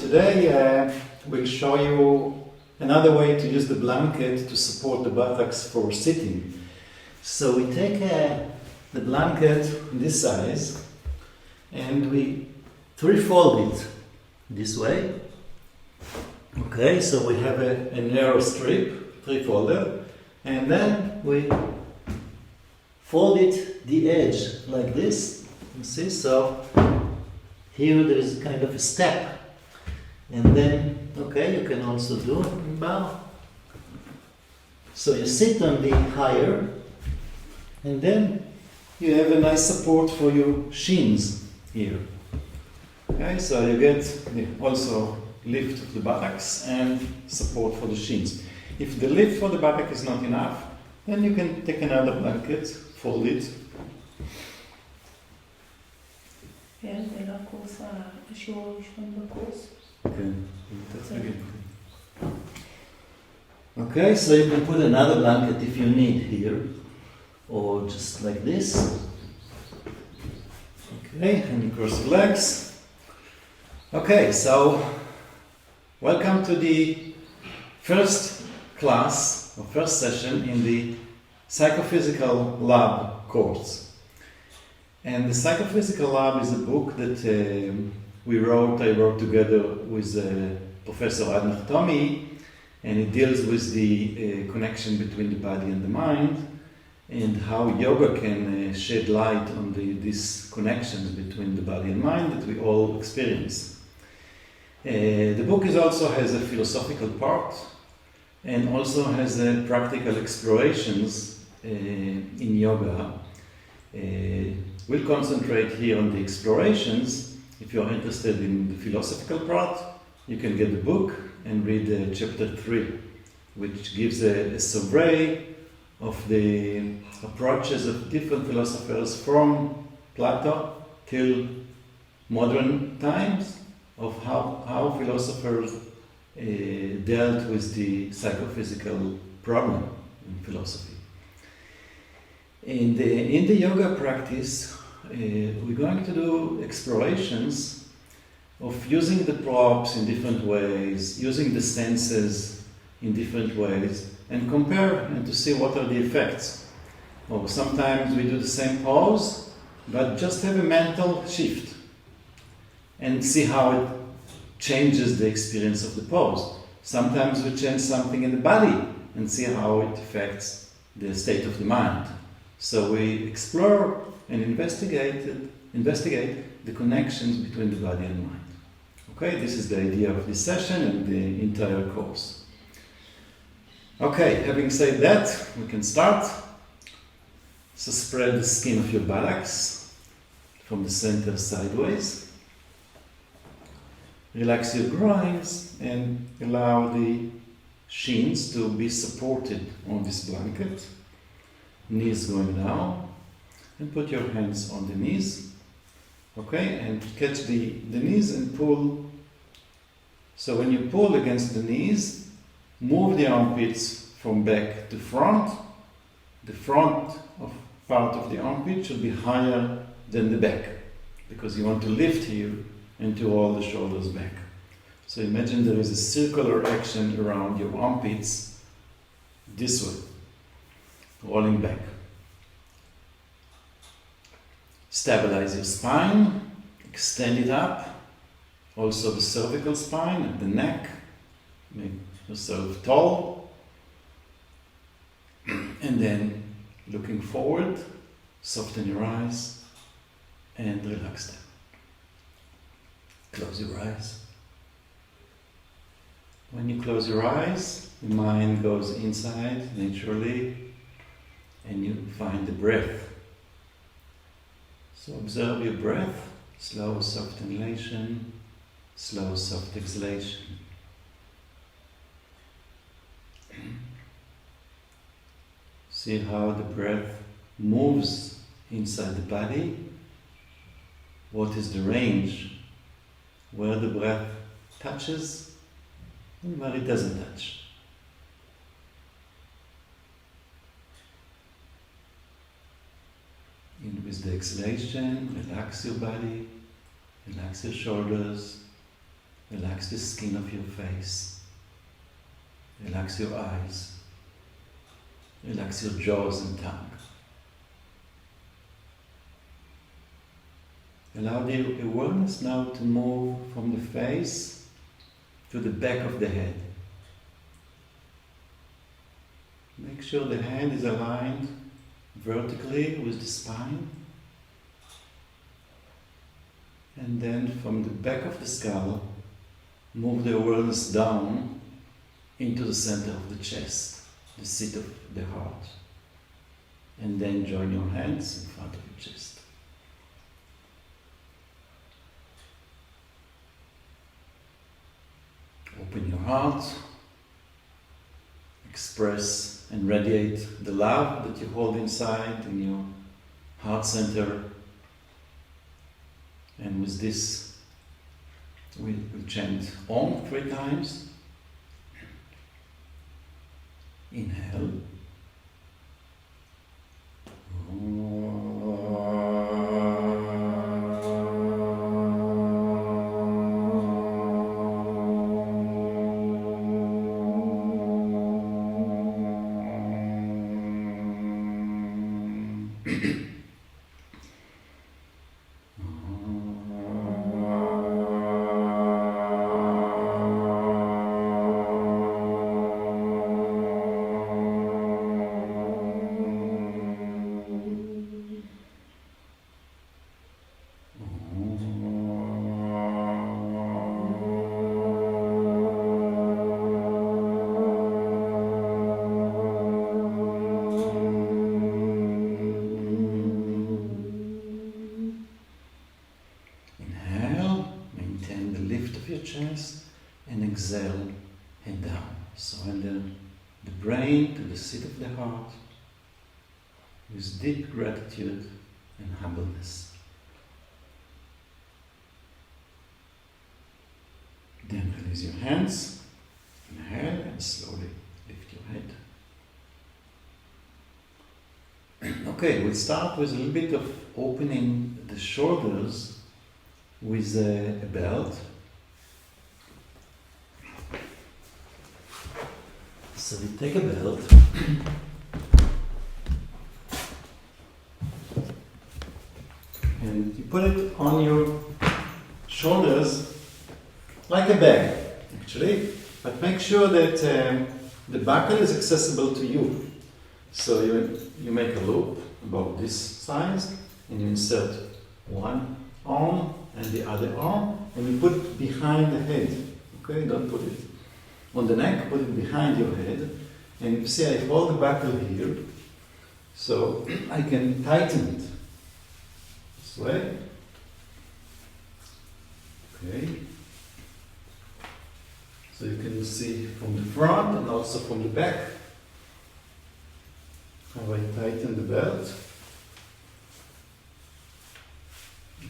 today we'll show you another way to use the blanket to support the buttocks for sitting. So we take the blanket this size and we three-fold it this way. Okay, so we have a narrow strip, three-folded, and then we fold it the edge like this. You see, so here there is kind of a step, and then okay, you can also do bow. So you sit on the higher, and then you have a nice support for your shins here. Okay, so you get also lift of the buttocks and support for the shins. If the lift for the buttock is not enough, then you can take another blanket, fold it. השיעור הראשון בקורס. כן, okay, so you can put another blanket if you need here, or just like this. Okay, and you cross your legs. Okay, so welcome to the first class, or first session in the Psychophysical Lab course. And the Psychophysical Lab is a book that I wrote together with Professor Adner Tommy, and it deals with the connection between the body and the mind, and how yoga can shed light on these connections between the body and mind that we all experience. The book also has a philosophical part, and also has practical explorations in yoga. We'll concentrate here on the explorations. If you're interested in the philosophical part, you can get the book and read chapter 3, which gives a survey of the approaches of different philosophers from Plato till modern times, of how philosophers dealt with the psychophysical problem in philosophy. In the yoga practice, we're going to do explorations of using the props in different ways, using the senses in different ways, and compare and to see what are the effects. Or sometimes we do the same pose, but just have a mental shift and see how it changes the experience of the pose. Sometimes we change something in the body and see how it affects the state of the mind. So we explore and investigate the connections between the body and mind. Okay, this is the idea of this session and the entire course. Okay, having said that, we can start. So spread the skin of your buttocks from the center sideways. Relax your groins and allow the shins to be supported on this blanket. Knees going down, and put your hands on the knees. Okay, and catch the knees and pull. So when you pull against the knees, move the armpits from back to front. The front of part of the armpit should be higher than the back, because you want to lift here and to roll the shoulders back. So imagine there is a circular action around your armpits this way, rolling back. Stabilize your spine, extend it up, also the cervical spine and the neck. Make yourself tall. And then looking forward, soften your eyes and relax them. Close your eyes. When you close your eyes, the mind goes inside naturally and you find the breath. So observe your breath, slow, soft inhalation, slow, soft exhalation. See how the breath moves inside the body. What is the range? Where the breath touches and where it doesn't touch. And with the exhalation, relax your body, relax your shoulders, Relax the skin of your face. Relax your eyes. Relax your jaws and tongue. Allow the awareness now to move from the face to the back of the head. Make sure the head is aligned vertically with the spine. And then from the back of the skull, move the awareness down into the center of the chest, the seat of the heart. And then join your hands in front of your chest. Open your heart, express and radiate the love that you hold inside in your heart center. And with this, we'll chant Om 3 times. Inhale. Chest and exhale head down. Surrender the brain to the seat of the heart with deep gratitude and humbleness. Then release your hands, inhale and slowly lift your head. Okay, we'll start with a little bit of opening the shoulders with a belt. So we take a belt and you put it on your shoulders like a bag, actually, but make sure that the buckle is accessible to you. So you make a loop about this size and you insert one arm and the other arm and you put it behind the head. Okay, don't put it on the neck, put it behind your head, and you see I hold the buckle here, so I can tighten it this way. Okay. So you can see from the front and also from the back how I tighten the belt.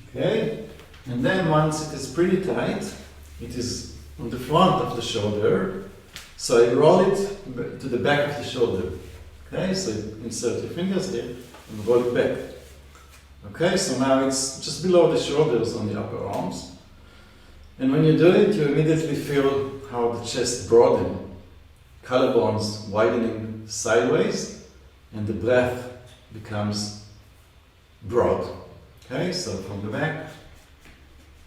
Okay. And then once it is pretty tight, it is on the front of the shoulder, so I roll it to the back of the shoulder. Okay, so you insert your fingers here and roll it back. Okay, so now it's just below the shoulders on the upper arms. And when you do it, you immediately feel how the chest broadens, collarbones widening sideways, and the breath becomes broad. Okay, so from the back,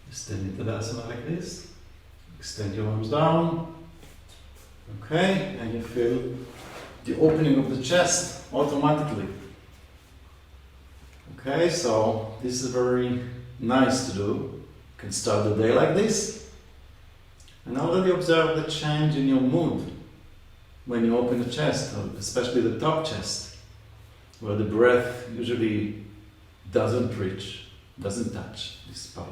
you stand in Tadasana like this. Extend your arms down, okay, and you feel the opening of the chest automatically. Okay, so this is very nice to do. You can start the day like this, and already observe the change in your mood when you open the chest, especially the top chest, where the breath usually doesn't reach, doesn't touch this part.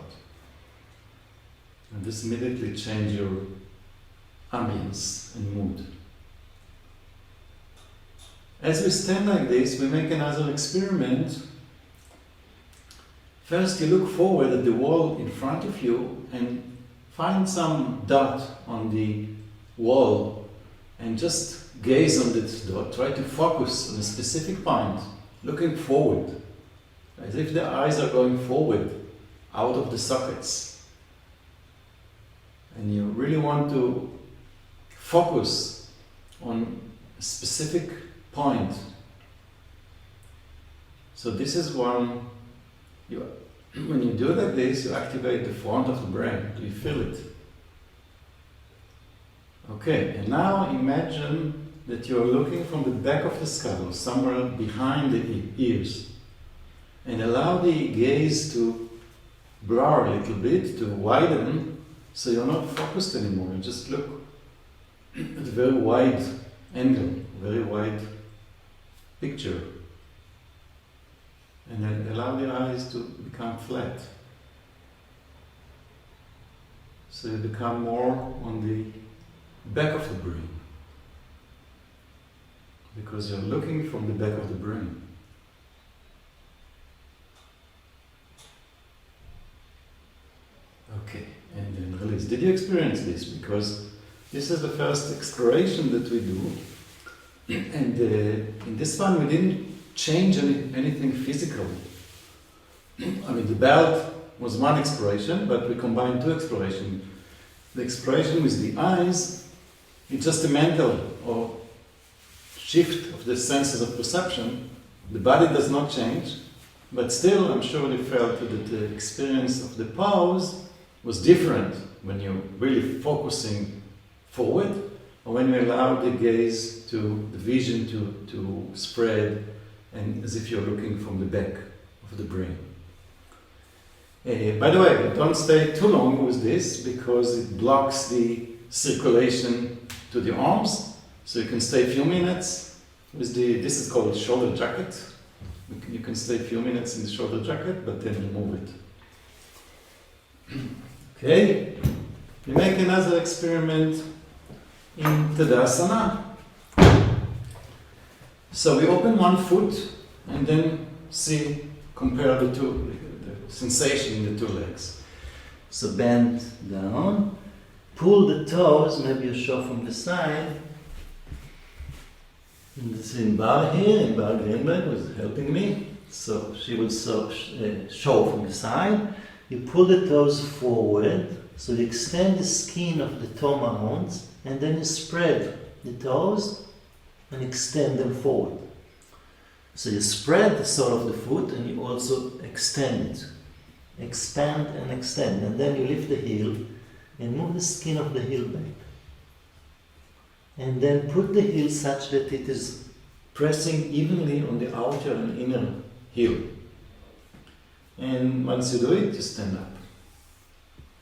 And this immediately changes your ambience and mood. As we stand like this, we make another experiment. First, you look forward at the wall in front of you and find some dot on the wall and just gaze on this dot. Try to focus on a specific point, looking forward, as if the eyes are going forward, out of the sockets. and you really want to focus on a specific point. So this is when you do like this, you activate the front of the brain. Do you feel it? Okay, and now imagine that you are looking from the back of the skull, somewhere behind the ears, and allow the gaze to blur a little bit, to widen, so you're not focused anymore. You just look at a very wide angle, very wide picture. And then allow the eyes to become flat. So you become more on the back of the brain. Because you're looking from the back of the brain. Okay, and then release. Did you experience this? Because this is the first exploration that we do. And in this one we didn't change anything physical. I mean, the belt was one exploration, but we combined two explorations. The exploration with the eyes, it's just a mental or shift of the senses of perception. The body does not change, but still I'm sure you felt that the experience of the pose was different when you're really focusing forward, or when you allow the gaze to, the vision to spread, and as if you're looking from the back of the brain. By the way, don't stay too long with this because it blocks the circulation to the arms. So you can stay a few minutes with this is called shoulder jacket. You can stay a few minutes in the shoulder jacket, but then remove it. Okay, we make another experiment in Tadasana. So we open one foot and then compare the sensation in the two legs. So bend down, pull the toes, maybe you show from the side. And this Inbar here, Inbar Greenberg was helping me. So she will show from the side. You pull the toes forward, so you extend the skin of the toe mounds, and then you spread the toes and extend them forward. So you spread the sole of the foot and you also extend it. Expand and extend, and then you lift the heel and move the skin of the heel back. And then put the heel such that it is pressing evenly on the outer and inner heel. And once you do it, you stand up.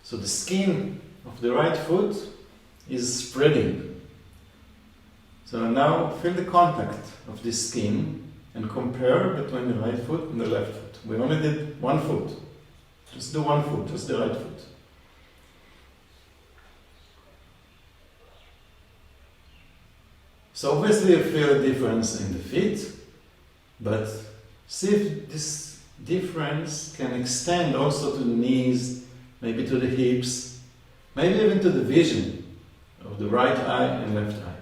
So the skin of the right foot is spreading. So now feel the contact of this skin and compare between the right foot and the left foot. We only did one foot. Just do one foot, just the right foot. So obviously you feel a difference in the feet, but see if this difference can extend also to the knees, maybe to the hips, maybe even to the vision of the right eye and left eye.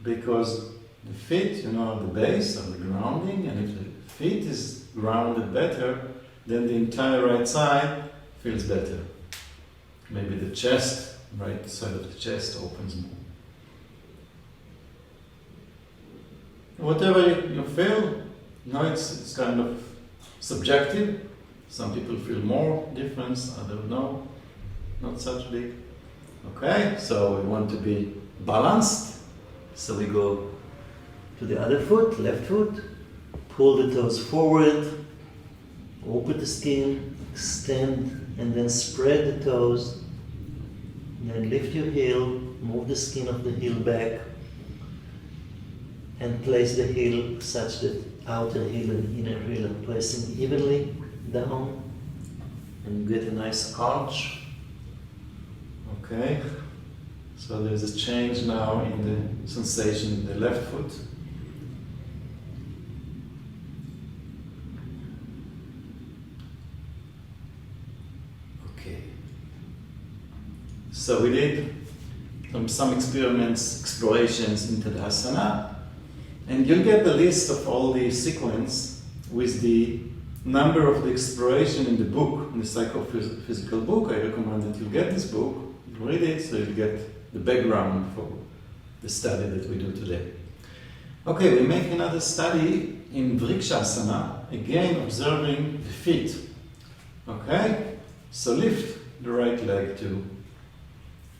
Because the feet, are the base of the grounding, and if the feet is grounded better, then the entire right side feels better. Maybe the chest, right side of the chest opens more. Whatever you feel, it's kind of subjective. Some people feel more difference, others no, not such big. Okay, so we want to be balanced. So we go to the other foot, left foot, pull the toes forward, open the skin, extend, and then spread the toes. And then lift your heel, move the skin of the heel back, and place the heel such that outer heel and inner heel are pressing evenly down, and you get a nice arch. Okay, so there's a change now in the sensation in the left foot. Okay, so we did some experiments, explorations in Tadasana. And you'll get the list of all the sequence with the number of the exploration in the book, in the psychophysical book. I recommend that you get this book, you read it, so you get the background for the study that we do today. Okay, we make another study in Vrikshasana, again observing the feet. Okay, so lift the right leg to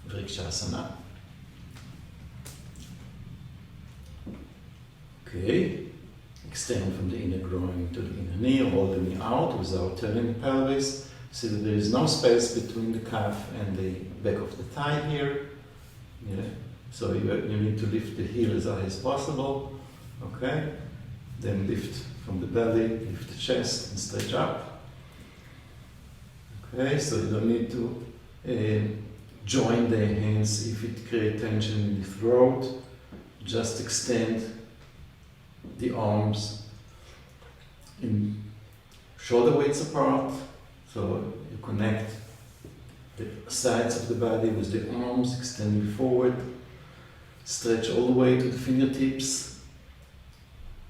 Vrikshasana. Okay, extend from the inner groin to the inner knee, hold the knee out without turning the pelvis. See that there is no space between the calf and the back of the thigh here. Yeah. So you need to lift the heel as high as possible. Okay, then lift from the belly, lift the chest and stretch up. Okay, so you don't need to join the hands if it creates tension in the throat. Just extend the arms in shoulder widths apart, so you connect the sides of the body with the arms extending forward. Stretch all the way to the fingertips.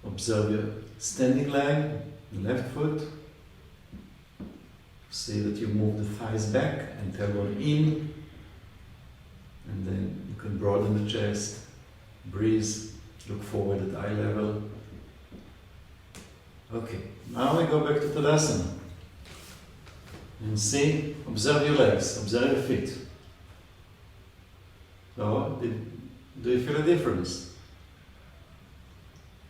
Observe your standing leg, the left foot. See that you move the thighs back and tailbone in. And then you can broaden the chest, breathe, look forward at eye level. Okay, now we go back to Tadasana. And see, observe your legs, observe your feet. So, do you feel a difference?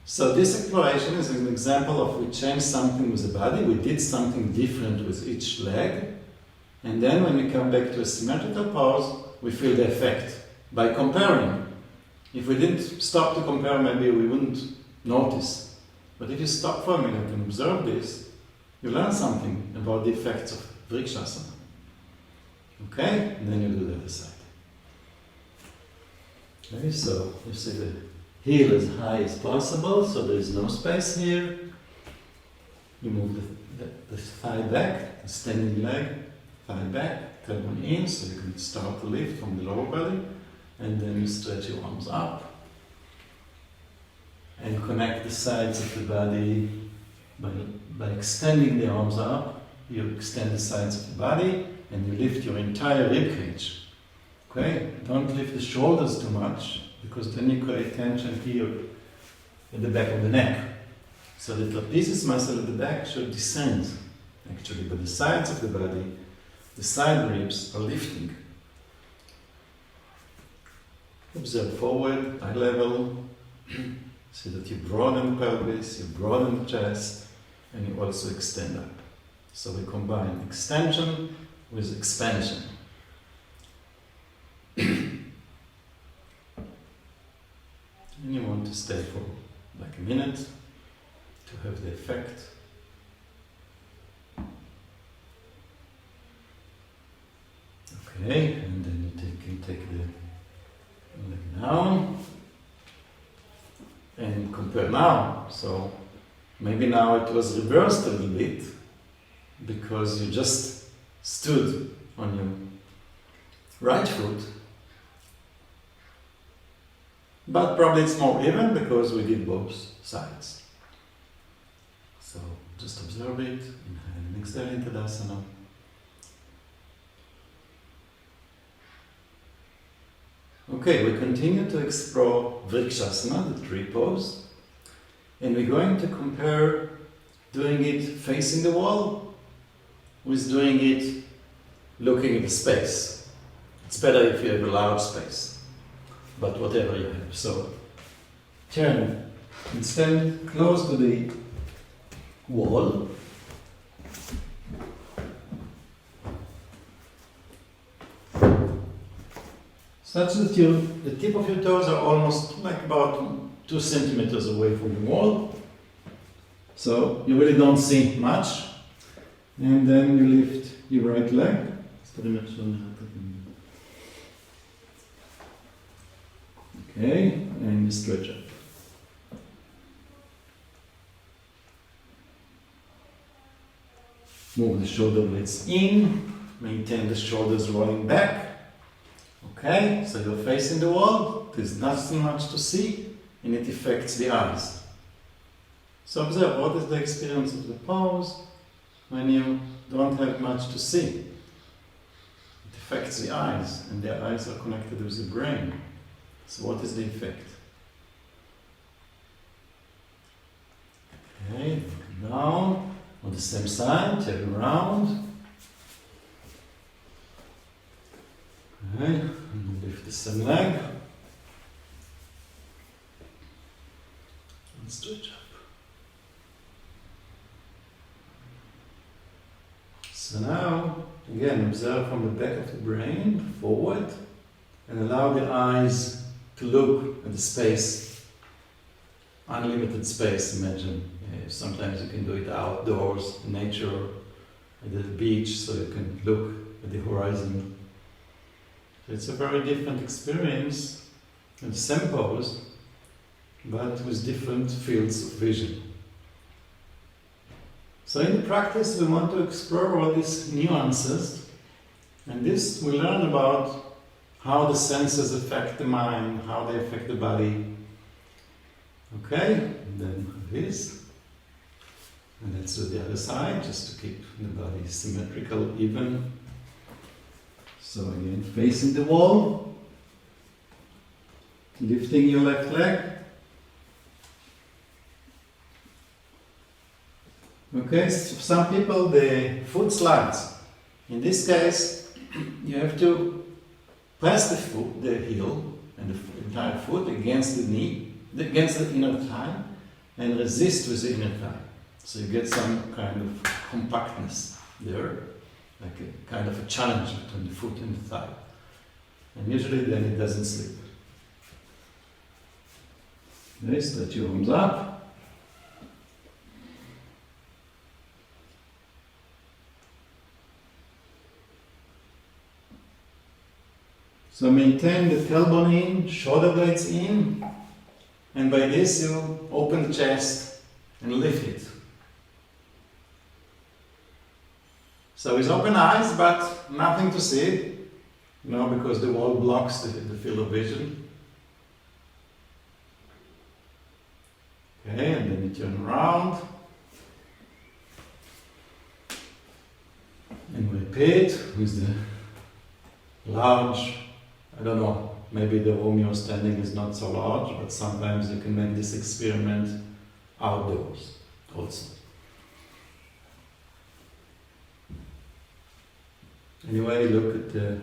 So this exploration is an example of we changed something with the body, we did something different with each leg, and then when we come back to a symmetrical pose, we feel the effect by comparing. If we didn't stop to compare, maybe we wouldn't notice. But if you stop for a minute and observe this, you learn something about the effects of Vrikshasana. Okay? And then you do the other side. Okay, so you see the heel as high as possible, so there is no space here. You move the thigh back, the standing leg, thigh back, tailbone in, so you can start to lift from the lower belly, and then you stretch your arms up and connect the sides of the body by extending the arms up. You extend the sides of the body and you lift your entire rib cage. Okay, don't lift the shoulders too much, because then you create tension here in the back of the neck. So the trapezius muscle at the back should descend, actually, but the sides of the body, the side ribs, are lifting. Observe forward, eye level. See that you broaden the pelvis, you broaden the chest, and you also extend up. So we combine extension with expansion. And you want to stay for like a minute to have the effect. Okay, and then you can take the leg down and compare now. So maybe now it was reversed a little bit because you just stood on your right foot. But probably it's more even because we did both sides. So just observe it, inhale and exhale in Tadasana. Okay, we continue to explore Vrikshasana, the tree pose, and we're going to compare doing it facing the wall with doing it looking at the space. It's better if you have a large space, but whatever you have. So turn and stand close to the wall. Such that the tip of your toes are almost like about 2 centimeters away from the wall. So you really don't see much. And then you lift your right leg. Okay, and you stretch up. Move the shoulder blades in. Maintain the shoulders rolling back. Okay, so you're facing the wall, there's nothing much to see, and it affects the eyes. So observe what is the experience of the pose, when you don't have much to see. It affects the eyes, and the eyes are connected with the brain. So what is the effect? Okay, look down, on the same side, turn around. Okay, and lift the same leg. And stretch up. So now, again, observe from the back of the brain forward and allow the eyes to look at the space, unlimited space, imagine. Sometimes you can do it outdoors, in nature, at the beach, so you can look at the horizon. So it's a very different experience, and the same pose, but with different fields of vision. So in the practice we want to explore all these nuances, and this we learn about how the senses affect the mind, how they affect the body. Okay, and then this. And let's do the other side, just to keep the body symmetrical, even. So again, facing the wall, lifting your left leg. Okay, so for some people the foot slides. In this case, you have to press the foot, the heel, and the entire foot against the knee, against the inner thigh, and resist with the inner thigh. So you get some kind of compactness there, like a kind of a challenge between the foot and the thigh. And usually then it doesn't slip. Okay, stretch your arms up. So maintain the tailbone in, shoulder blades in, and by this you open the chest and lift it. So with open eyes, but nothing to see, because the wall blocks the field of vision. Okay, and then you turn around. And repeat with the large, I don't know, maybe the room you're standing is not so large, but sometimes you can make this experiment outdoors also. Anyway, look at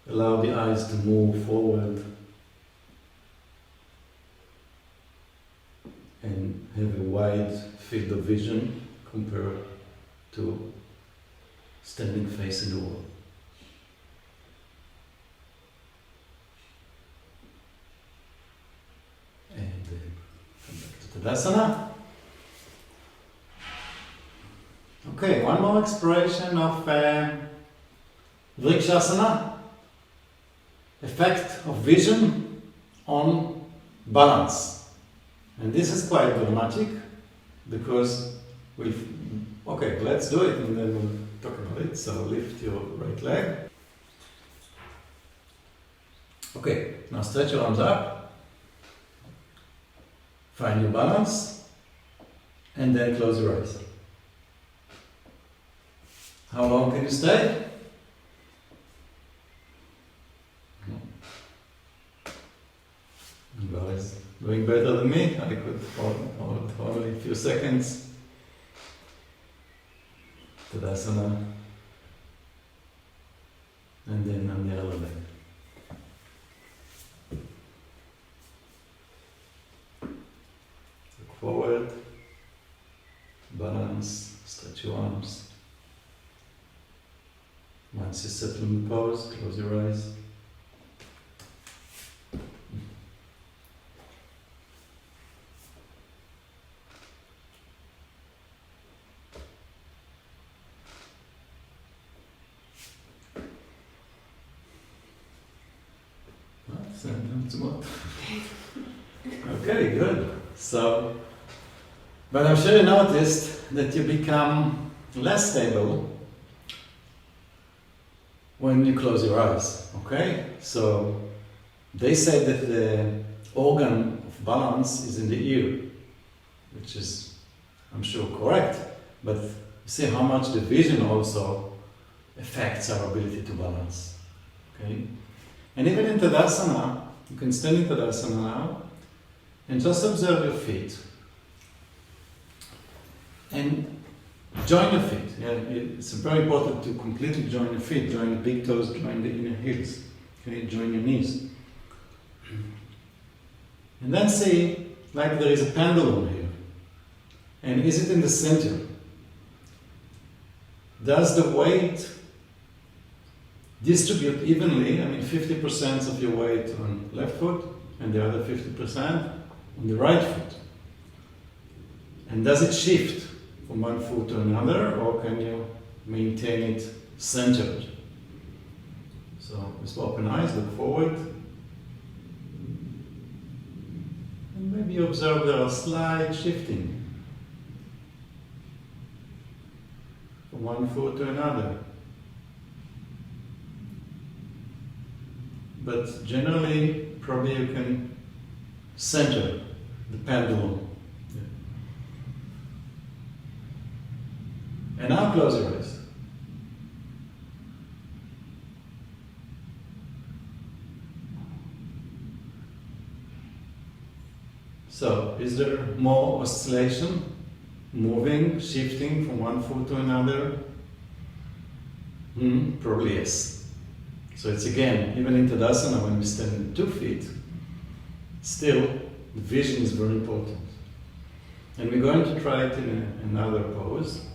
allow the eyes to move forward and have a wide field of vision compared to standing facing the wall. And come back to Tadasana. Okay, one more exploration of Vrikshasana, effect of vision on balance. And this is quite dramatic because okay, let's do it and then we'll talk about it. So lift your right leg. Okay, now stretch your arms up, find your balance, and then close your eyes. How long can you stay? You guys doing better than me. I could hold only a few seconds. Tadasana. And then on the other leg. Look forward. Balance. Stretch your arms. Once you settle in the pose, close your eyes. That's what. Okay, good. So, but I'm sure you noticed that you become less stable when you close your eyes, okay? So, they say that the organ of balance is in the ear, which is, I'm sure, correct, but see how much the vision also affects our ability to balance. Okay? And even in Tadasana, you can stand in Tadasana now and just observe your feet. And join your feet. Yeah, it's very important to completely join your feet. Join the big toes, join the inner heels. Okay, join your knees. And then see, like there is a pendulum here. And is it in the center? Does the weight distribute evenly? I mean, 50% of your weight on left foot and the other 50% on the right foot. And does it shift from one foot to another, or can you maintain it centered? So, with open eyes, look forward. And maybe you observe there are slight shifting from one foot to another. But generally, probably you can center the pendulum. Yeah. And now close your eyes. So, is there more oscillation? Moving, shifting from one foot to another? Probably yes. So it's again, even in Tadasana when we stand in 2 feet, still the vision is very important. And we're going to try it in another pose.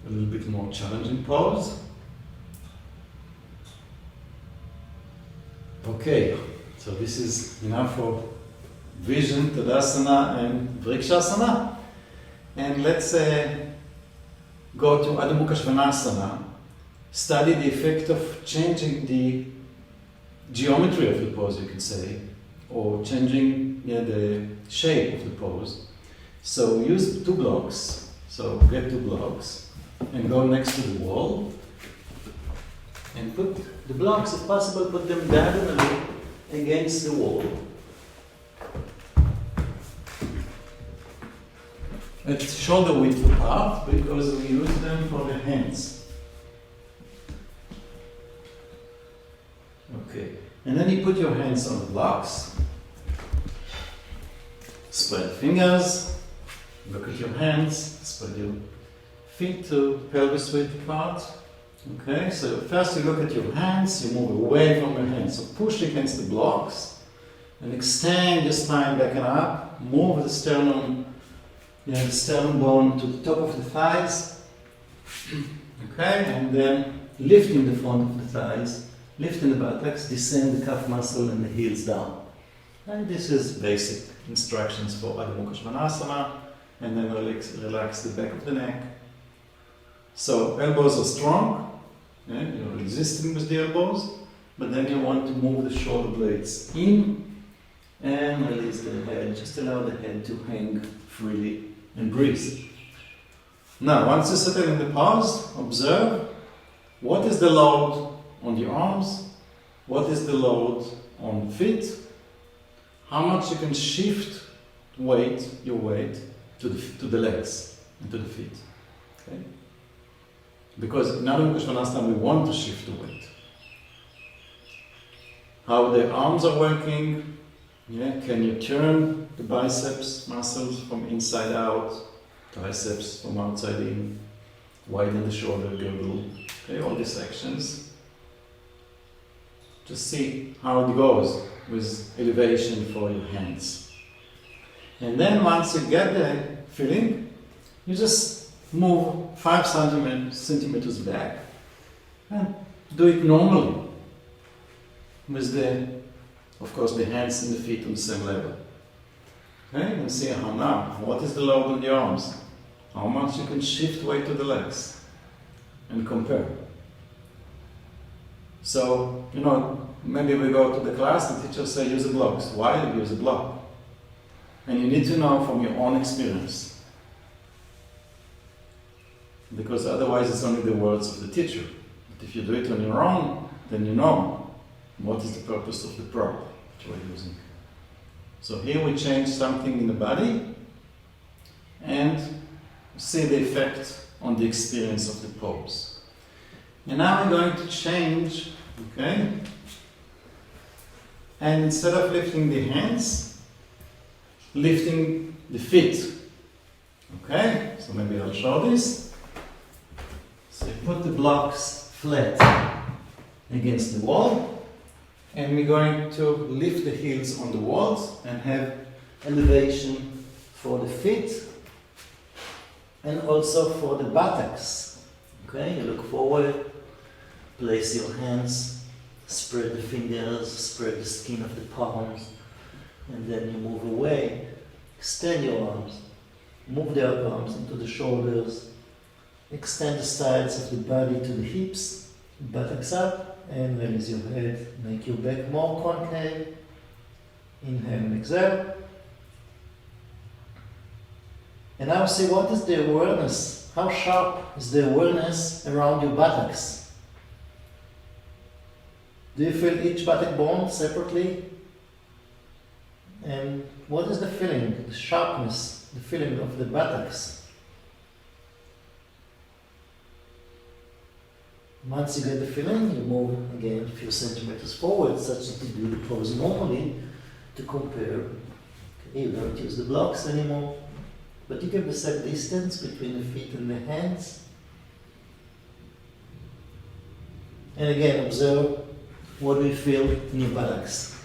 A little bit more challenging pose. Okay, so this is enough for vision, Tadasana and Vrikshasana. And let's go to Adho Mukha Svanasana. Study the effect of changing the geometry of the pose, you could say, or changing the shape of the pose. So use 2 blocks. So get 2 blocks and go next to the wall and put the blocks, if possible, put them diagonally against the wall. At shoulder width apart, because we use them for the hands. Okay, and then you put your hands on the blocks, spread fingers, look at your hands, spread your feet to pelvis width apart. Okay, so first you look at your hands, you move away from your hands, so push against the blocks and extend your spine back and up, move the sternum, the sternum bone to the top of the thighs. Okay, and then lifting the front of the thighs. Lifting the buttocks, descend the calf muscle and the heels down. And this is basic instructions for Adho Mukha Svanasana. And then relax the back of the neck. So elbows are strong. Yeah, you're resisting with the elbows. But then you want to move the shoulder blades in and release the head. Just allow the head to hang freely and breathe. Now, once you settle in the pose, observe what is the load on the arms, what is the load on the feet, how much you can shift your weight to the legs and to the feet. Okay? Because in Adho Mukha Svanasana we want to shift the weight. How the arms are working, can you turn the biceps muscles from inside out, triceps from outside in, widen the shoulder girdle, okay, all these actions. Just see how it goes with elevation for your hands. And then once you get the feeling, you just move 5 centimeters back and do it normally with of course, the hands and the feet on the same level. Okay, and see how now, what is the load on the arms? How much you can shift weight to the legs and compare. So, maybe we go to the class, the teacher say use the blocks. Why use a block? And you need to know from your own experience. Because otherwise it's only the words of the teacher. But if you do it on your own, then you know what is the purpose of the prop that you are using. So here we change something in the body, and see the effect on the experience of the pose. And now we're going to change, okay? And instead of lifting the hands, lifting the feet. Okay? So maybe I'll show this. So you put the blocks flat against the wall, and we're going to lift the heels on the walls and have elevation for the feet and also for the buttocks. Okay, you look forward, place your hands, spread the fingers, spread the skin of the palms, and then you move away, extend your arms, move the upper arms into the shoulders, extend the sides of the body to the hips, buttocks up, and raise your head, make your back more concave, inhale and exhale. And now see what is the awareness, how sharp is the awareness around your buttocks. Do you feel each buttock bone separately? And what is the feeling, the sharpness, the feeling of the buttocks? Once you get the feeling, you move again a few centimeters forward, such that you do the pose normally to compare. Okay, you don't use the blocks anymore, but you can set distance between the feet and the hands. And again, observe what do you feel in your buttocks.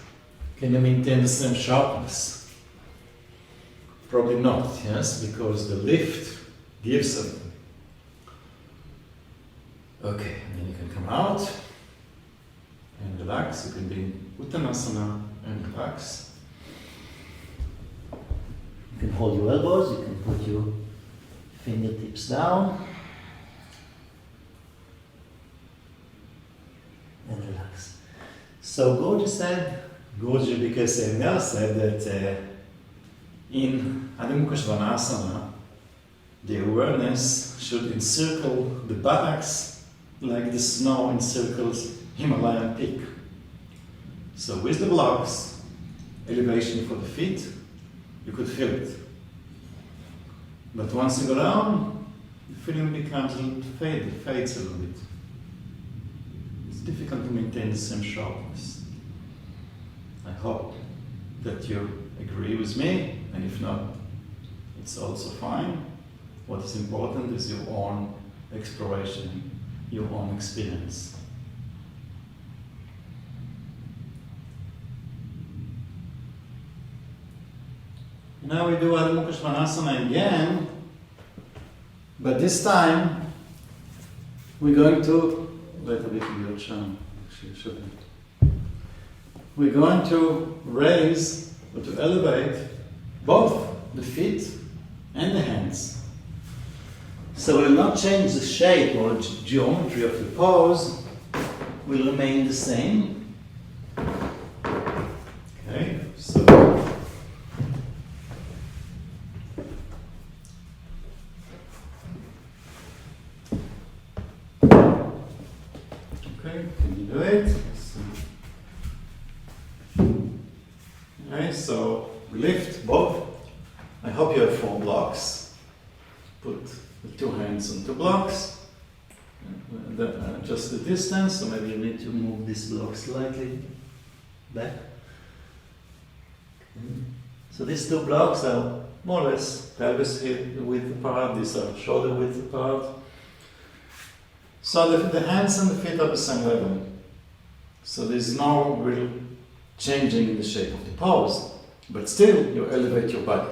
Can you maintain the same sharpness? Probably not, yes, because the lift gives something. Okay, and then you can come out and relax. You can be in Uttanasana and relax. You can hold your elbows, you can put your fingertips down and relax. So Goji said, Goji Bikasemya said that in Adho Mukha Svanasana, the awareness should encircle the buttocks like the snow encircles Himalayan peak. So with the blocks, elevation for the feet, you could feel it. But once you go down, the feeling becomes a little fades a little bit. It's difficult to maintain the same sharpness. I hope that you agree with me, and if not, it's also fine. What is important is your own exploration, your own experience. Now we do Adho Mukha Svanasana again, but this time we're going to let a bit of your charm. We're going to raise or to elevate both the feet and the hands. So we'll not change the shape or geometry of the pose, will remain the same. Okay, so can you do it? Okay, so we lift both. I hope you have 4 blocks. Put the 2 hands on 2 blocks. Adjust the distance, so maybe you need to move this block slightly back. Okay. So these 2 blocks are more or less pelvis width apart, these are shoulder width apart. So the hands and the feet are the same level. So there's no real changing in the shape of the pose, but still you elevate your body.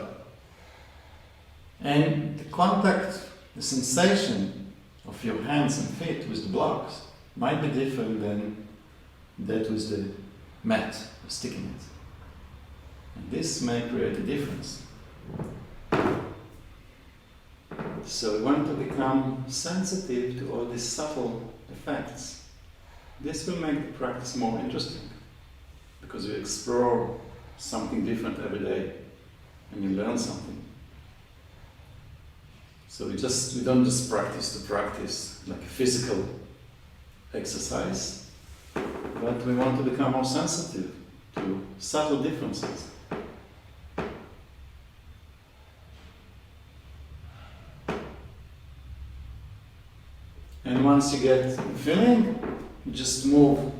And the contact, the sensation of your hands and feet with the blocks might be different than that with the mat, sticking it. And this may create a difference. So we want to become sensitive to all these subtle effects. This will make the practice more interesting, because you explore something different every day and you learn something. So we don't just practice to practice like a physical exercise, but we want to become more sensitive to subtle differences. And once you get feeling, you just move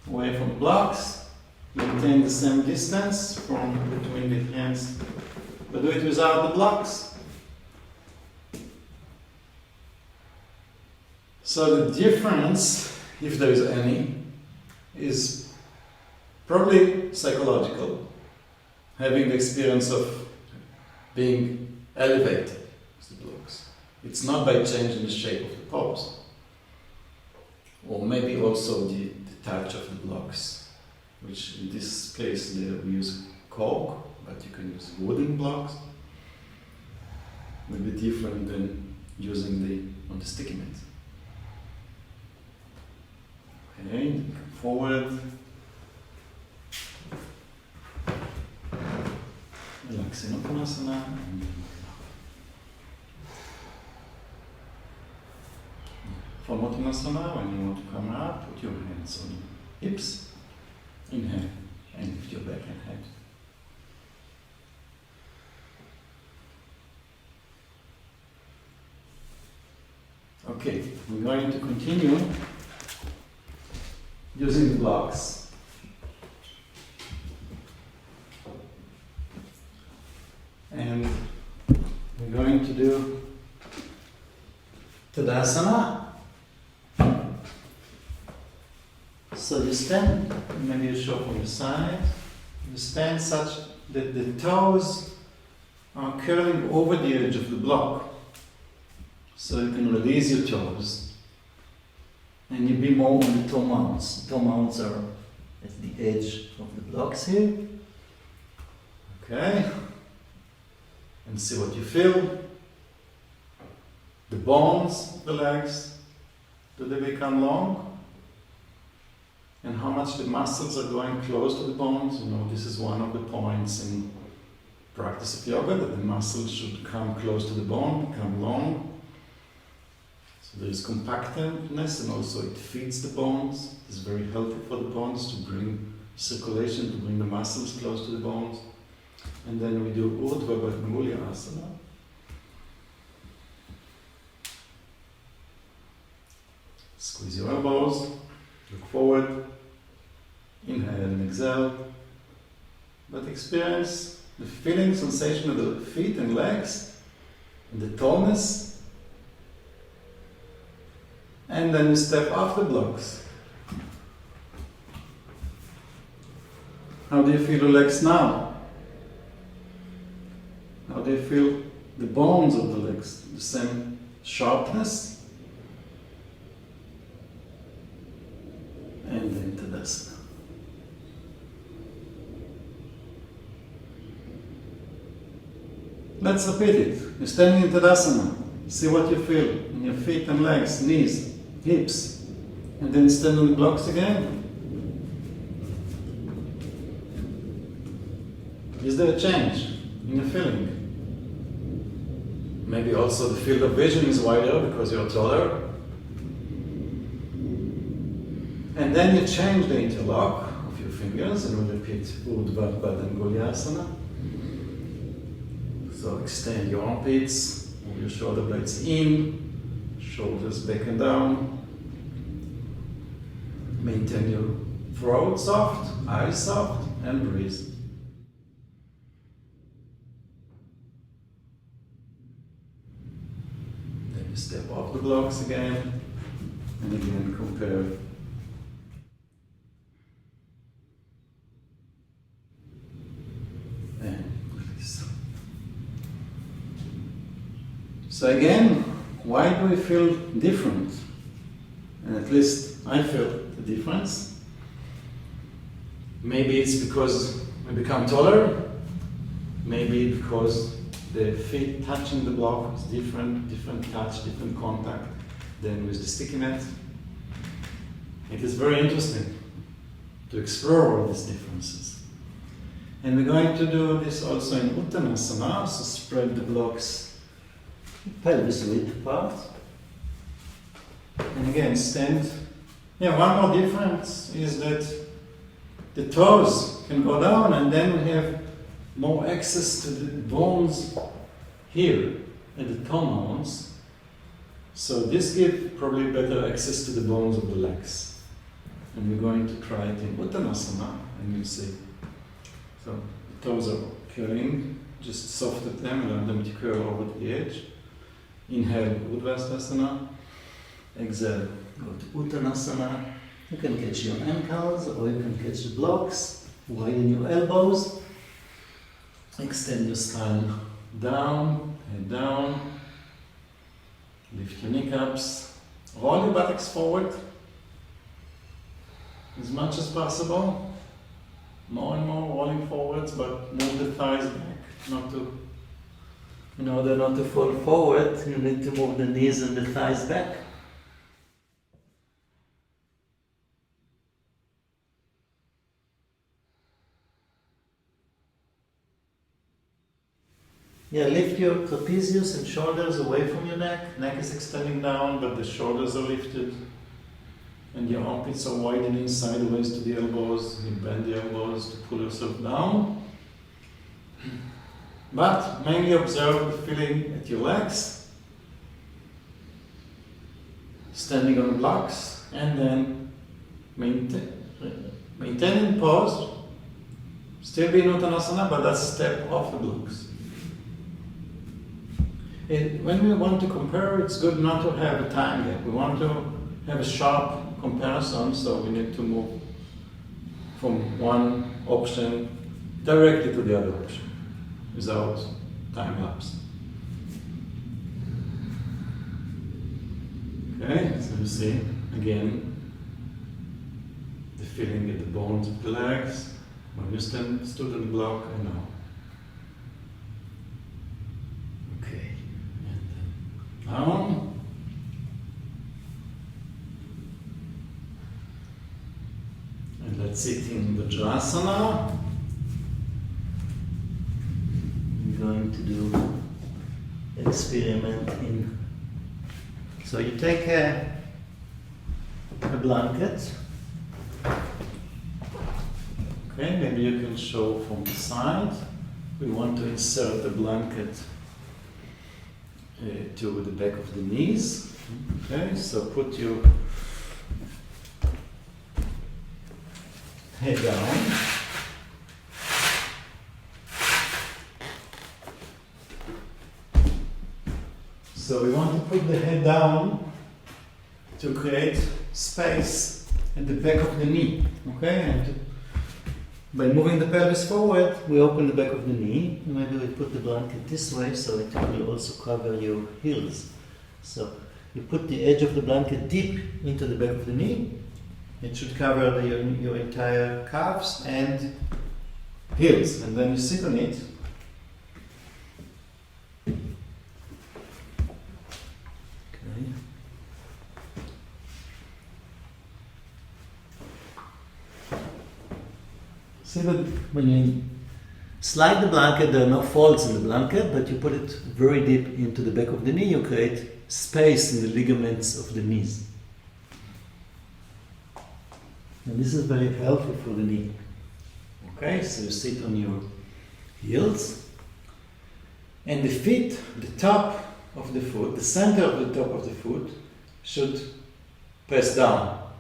away from the blocks, maintain the same distance from between the hands, but do it without the blocks. So the difference, if there is any, is probably psychological, having the experience of being elevated with the blocks. It's not by changing the shape of the pose, or maybe also the touch of the blocks, which in this case we use cork, but you can use wooden blocks. Will be different than using on the sticky mat. Okay, come forward. Relax in Uttanasana. From Uttanasana, when you want to come up, put your hands on your hips. Inhale and lift your back and head. Okay, we're going to continue using the blocks. And we're going to do Tadasana. So you stand, maybe you show from the side. You stand such that the toes are curling over the edge of the block. So you can release your toes and you be more on the toe mounts. Toe mounts are at the edge of the blocks here. Okay. And see what you feel. The bones of the legs, do they become long? And how much the muscles are going close to the bones. You know, this is one of the points in practice of yoga, that the muscles should come close to the bone, become long. So there is compactness, and also it feeds the bones. It's very healthy for the bones to bring circulation, to bring the muscles close to the bones. And then we do Vrikshasana. Squeeze your elbows, look forward, inhale and exhale, but experience the feeling, sensation of the feet and legs, and the tallness, and then you step off the blocks. How do you feel the legs now? How do you feel the bones of the legs? The same sharpness? And then Tadasana. Let's repeat it. You're standing in Tadasana. See what you feel in your feet and legs, knees, hips. And then stand on the blocks again. Is there a change in your feeling? Maybe also the field of vision is wider because you're taller. And then you change the interlock of your fingers and we repeat Urdhva Padangoliasana. So extend your armpits, move your shoulder blades in, shoulders back and down. Maintain your throat soft, eyes soft, and breathe. Then you step off the blocks again, and again compare. So again, why do we feel different? And at least I feel the difference. Maybe it's because we become taller. Maybe because the feet touching the block is different touch, different contact than with the sticky mat. It is very interesting to explore all these differences. And we're going to do this also in Uttanasana, so spread the blocks pelvis width apart. And again, stand. Yeah, one more difference is that the toes can go down and then we have more access to the bones here at the toe mounts. So this gives probably better access to the bones of the legs. And we're going to try it in Uttanasana, and you'll see. So the toes are curling, just soften them, allow them to curl over to the edge. Inhale, Vrikshasana. Exhale, go to Uttanasana. You can catch your ankles or you can catch the blocks. Widen your elbows. Extend your spine down, head down. Lift your kneecaps. Roll your buttocks forward as much as possible. More and more rolling forwards, but move the thighs back, in order not to fall forward, you need to move the knees and the thighs back. Yeah, lift your trapezius and shoulders away from your neck. Neck is extending down, but the shoulders are lifted. And your armpits are widening sideways to the elbows. You bend the elbows to pull yourself down. But mainly observe the feeling at your legs. Standing on blocks. And then maintaining pose. Still be in Uttanasana, but that's a step off the blocks. When we want to compare, it's good not to have a time gap. We want to have a sharp comparison, so we need to move from one option directly to the other option without time lapse. Okay, so you see again the feeling in the bones of the legs when you stood on the block and now. Okay, and then down. Let's sit in Vrikshasana. We're going to do experiment in. So you take a blanket. Okay, maybe you can show from the side. We want to insert the blanket to the back of the knees. Okay, so put your head down. So we want to put the head down to create space at the back of the knee. Okay, and by moving the pelvis forward, we open the back of the knee. And maybe we put the blanket this way so it will also cover your heels. So you put the edge of the blanket deep into the back of the knee. It should cover your entire calves and heels, and then you sit on it. Okay. See that when you slide the blanket, there are no folds in the blanket, but you put it very deep into the back of the knee, you create space in the ligaments of the knees. And this is very helpful for the knee. Okay, so you sit on your heels. And the feet, the top of the foot, the center of the top of the foot should press down.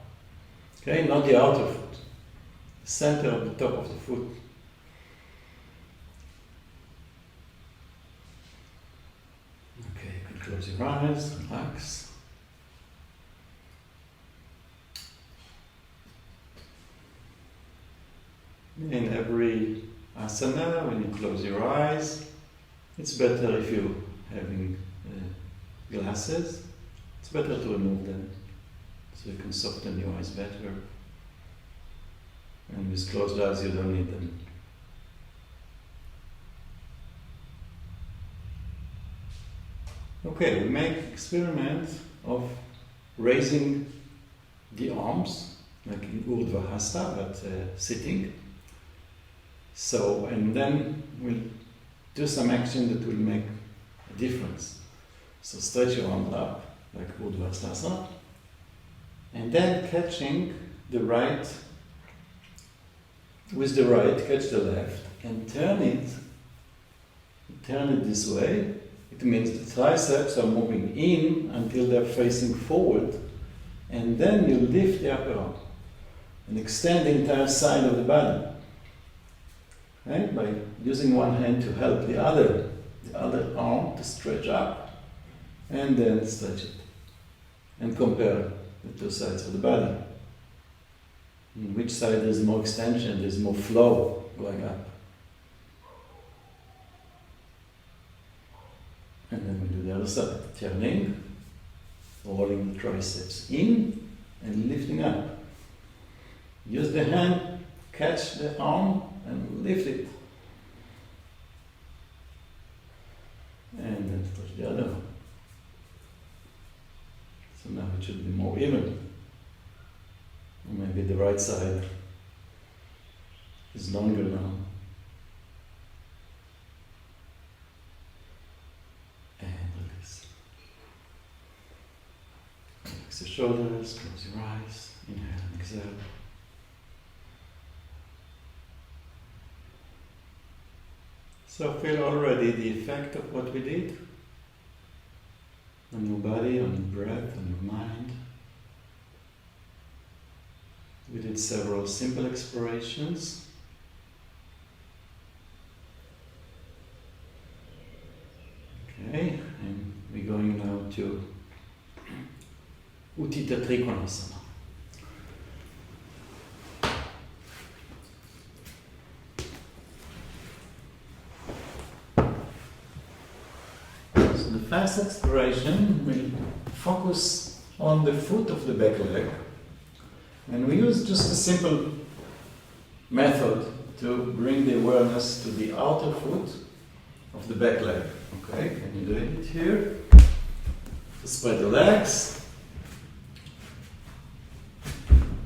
Okay, not the outer foot. The center of the top of the foot. Okay, you can close your eyes, relax. In every asana, when you close your eyes, it's better if you're having glasses, it's better to remove them so you can soften your eyes better. And with closed eyes, you don't need them. Okay, we make experiment of raising the arms, like in Urdhva Hasta, but sitting. So, and then we'll do some action that will make a difference. So stretch your arm up, like Urdhva, and then catching the right, with the right, catch the left, and turn it this way, It means the triceps are moving in until they're facing forward, and then you lift the upper arm and extend the entire side of the body. Okay? By using one hand to help the other arm to stretch up, and then stretch it. And compare the two sides of the body. In which side there's more extension, there's more flow going up. And then we do the other side, turning, rolling the triceps in and lifting up. Use the hand, catch the arm and lift it. And then touch the other one. So now it should be more even. Or maybe the right side is longer now. And release. Relax your shoulders, close your eyes, inhale and exhale. So feel already the effect of what we did on your body, on your breath, on your mind. We did several simple explorations. Okay, and we're going now to Uttanasana. So the first exploration will focus on the foot of the back leg. And we use just a simple method to bring the awareness to the outer foot of the back leg. Okay, can you do it here? Spread the legs.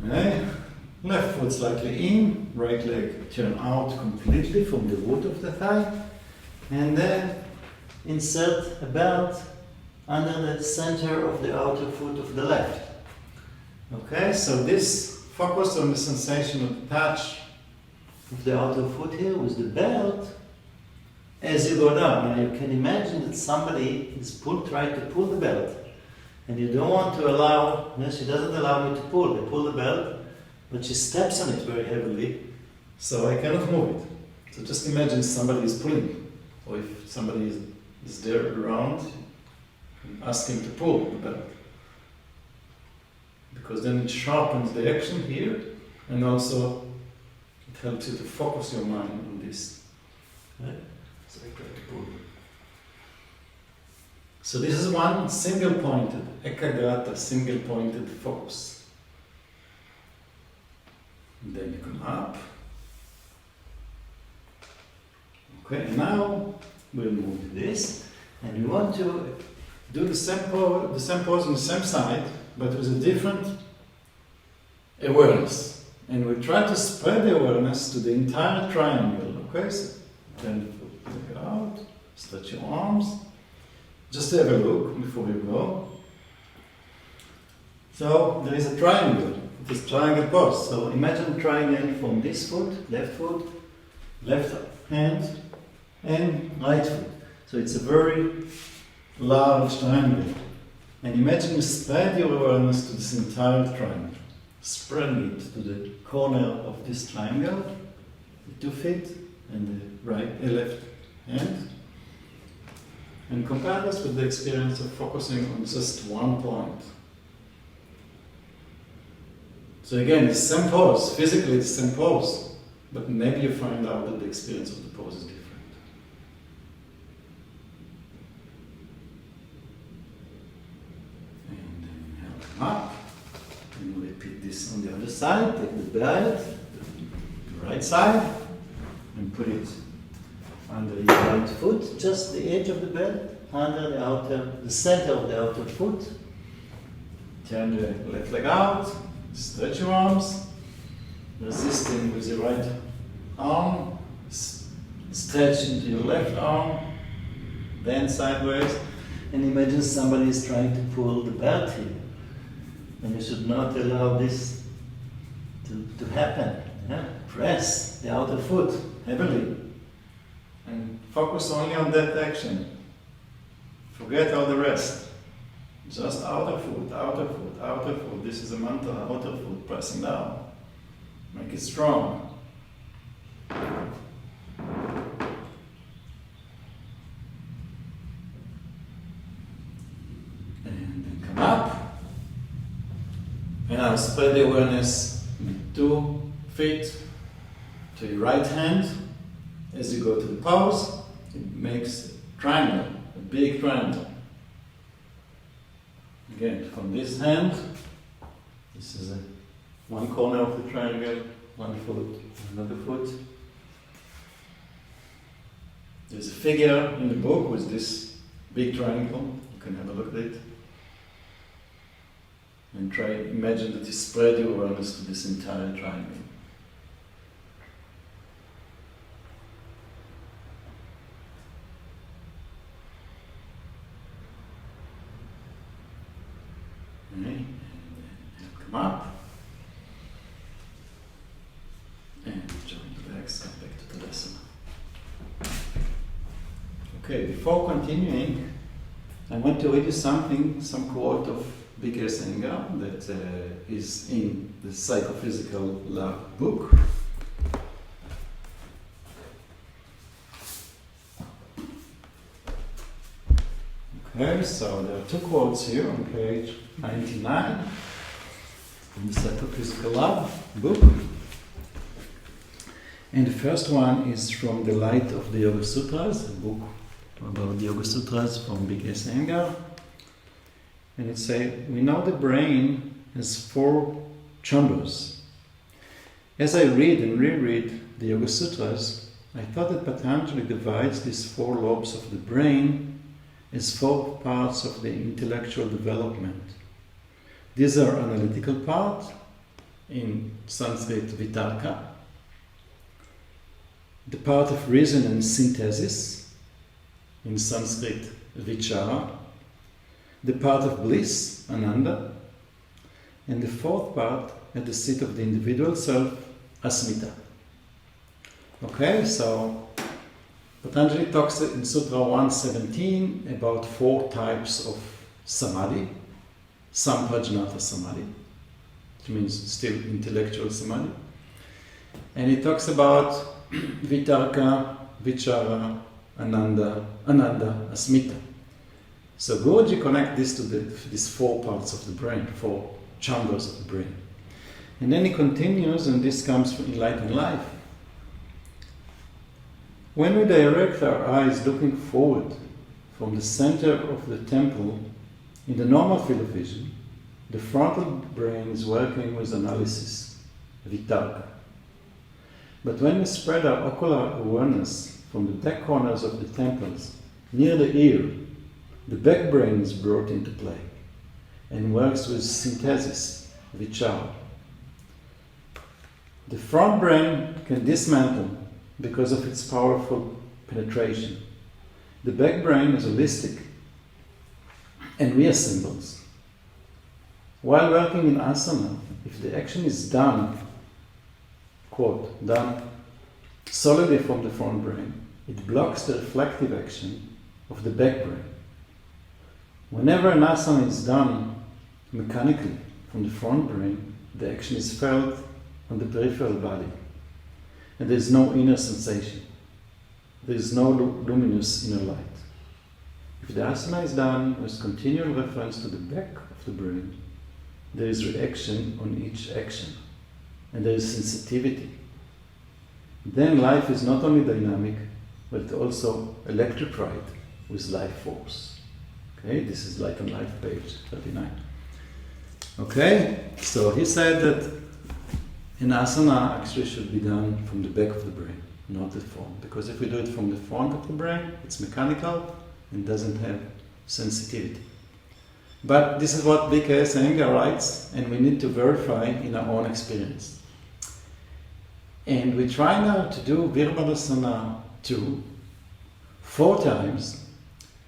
Okay. Left foot slightly in, right leg turn out completely from the root of the thigh. And then insert a belt under the center of the outer foot of the left. Okay, so this focus on the sensation of the touch of the outer foot here with the belt as you go down. Now you can imagine that somebody is trying to pull the belt, and you don't want to allow, she doesn't allow me to pull. I pull the belt, but she steps on it very heavily, so I cannot move it. So just imagine somebody is pulling, or if somebody is there around, ask him to pull the belt. Because then it sharpens the action here, and also it helps you to focus your mind on this. Right? So I try to pull. So this is one single-pointed, ekagrata, single-pointed focus. And then you come up. Okay, and now we'll move to this, and we want to do the same pose on the same side, but with a different awareness. And we try to spread the awareness to the entire triangle. Okay, so then take it out, stretch your arms. Just have a look before you go. So there is a triangle. It is triangle pose. So imagine a triangle from this foot, left hand, and right foot. So it's a very large triangle. And imagine you spread your awareness to this entire triangle. Spreading it to the corner of this triangle, the 2 feet, and the left hand. And compare this with the experience of focusing on just one point. So again, it's the same pose. Physically, it's the same pose. But maybe you find out that the experience of the pose is different. Up, and we'll repeat this on the other side. Take the belt, the right side, and put it under your right foot, just the edge of the belt, under the center of the outer foot. Turn the left leg out, stretch your arms, resisting with your right arm, stretch into your left arm, bend sideways, and imagine somebody is trying to pull the belt here. And you should not allow this to happen. Yeah? Press the outer foot heavily and focus only on that action. Forget all the rest. Just outer foot, outer foot, outer foot. This is a mantra, outer foot, pressing down. Make it strong. And then come up. And now spread the awareness with 2 feet to your right hand. As you go to the pose, it makes a triangle, a big triangle. Again, from this hand, this is one corner of the triangle, one foot, another foot. There's a figure in the book with this big triangle. You can have a look at it. And try, imagine that you spread your awareness to this entire triangle. Okay, and then come up. And join the legs, come back to Tadasana. Okay, before continuing, I want to read you something, some quote of Vrikshasana that is in the Psychophysical Love book. Okay, so there are 2 quotes here on page 99 in the Psychophysical Love book. And the first one is from The Light of the Yoga Sutras, a book about the Yoga Sutras from Vrikshasana. And it says, we know the brain has 4 chambers. As I read and reread the Yoga Sutras, I thought that Patanjali divides these 4 lobes of the brain as 4 parts of the intellectual development. These are analytical part, in Sanskrit vitarka, the part of reason and synthesis, in Sanskrit vichara, the part of bliss, ananda, and the 4th part at the seat of the individual self, asmita. Okay, so Patanjali talks in Sutra 117 about 4 types of samadhi, samprajnata samadhi, which means still intellectual samadhi. And he talks about vitarka, vichara, ananda, asmita. So Guruji connect this to these 4 parts of the brain, 4 chambers of the brain. And then he continues, and this comes from Enlightened Life. When we direct our eyes looking forward from the center of the temple in the normal field of vision, the frontal brain is working with analysis, vitarka. But when we spread our ocular awareness from the back corners of the temples near the ear, the back brain is brought into play and works with synthesis, vichara. The front brain can dismantle because of its powerful penetration. The back brain is holistic and reassembles. While working in asana, if the action is done, quote, done solidly from the front brain, it blocks the reflective action of the back brain. Whenever an asana is done mechanically from the front brain, the action is felt on the peripheral body, and there is no inner sensation. There is no luminous inner light. If the asana is done with continual reference to the back of the brain, there is reaction on each action, and there is sensitivity. Then life is not only dynamic, but also electrified with life force. Okay, this is Light on Life, page 39. Okay, so he said that an asana actually should be done from the back of the brain, not the front. Because if we do it from the front of the brain, it's mechanical and doesn't have sensitivity. But this is what Vrikshasana writes, and we need to verify in our own experience. And we try now to do Virmadasana 2 4 times.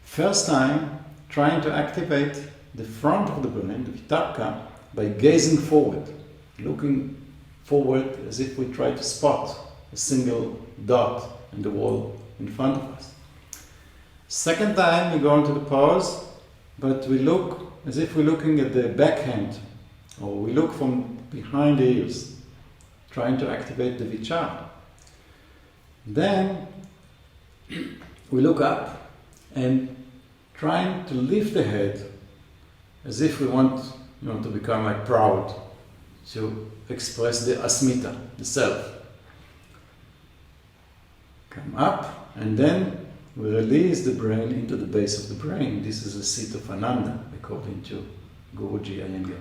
First time, trying to activate the front of the brain, the vitarka, by gazing forward, looking forward as if we try to spot a single dot in the wall in front of us. Second time we go into the pose, but we look as if we're looking at the backhand, or we look from behind the ears, trying to activate the vichara. Then we look up and trying to lift the head as if we want to become like proud, to express the asmita, the self. Come up, and then we release the brain into the base of the brain. This is a seat of Ananda, according to Guruji Iyengar.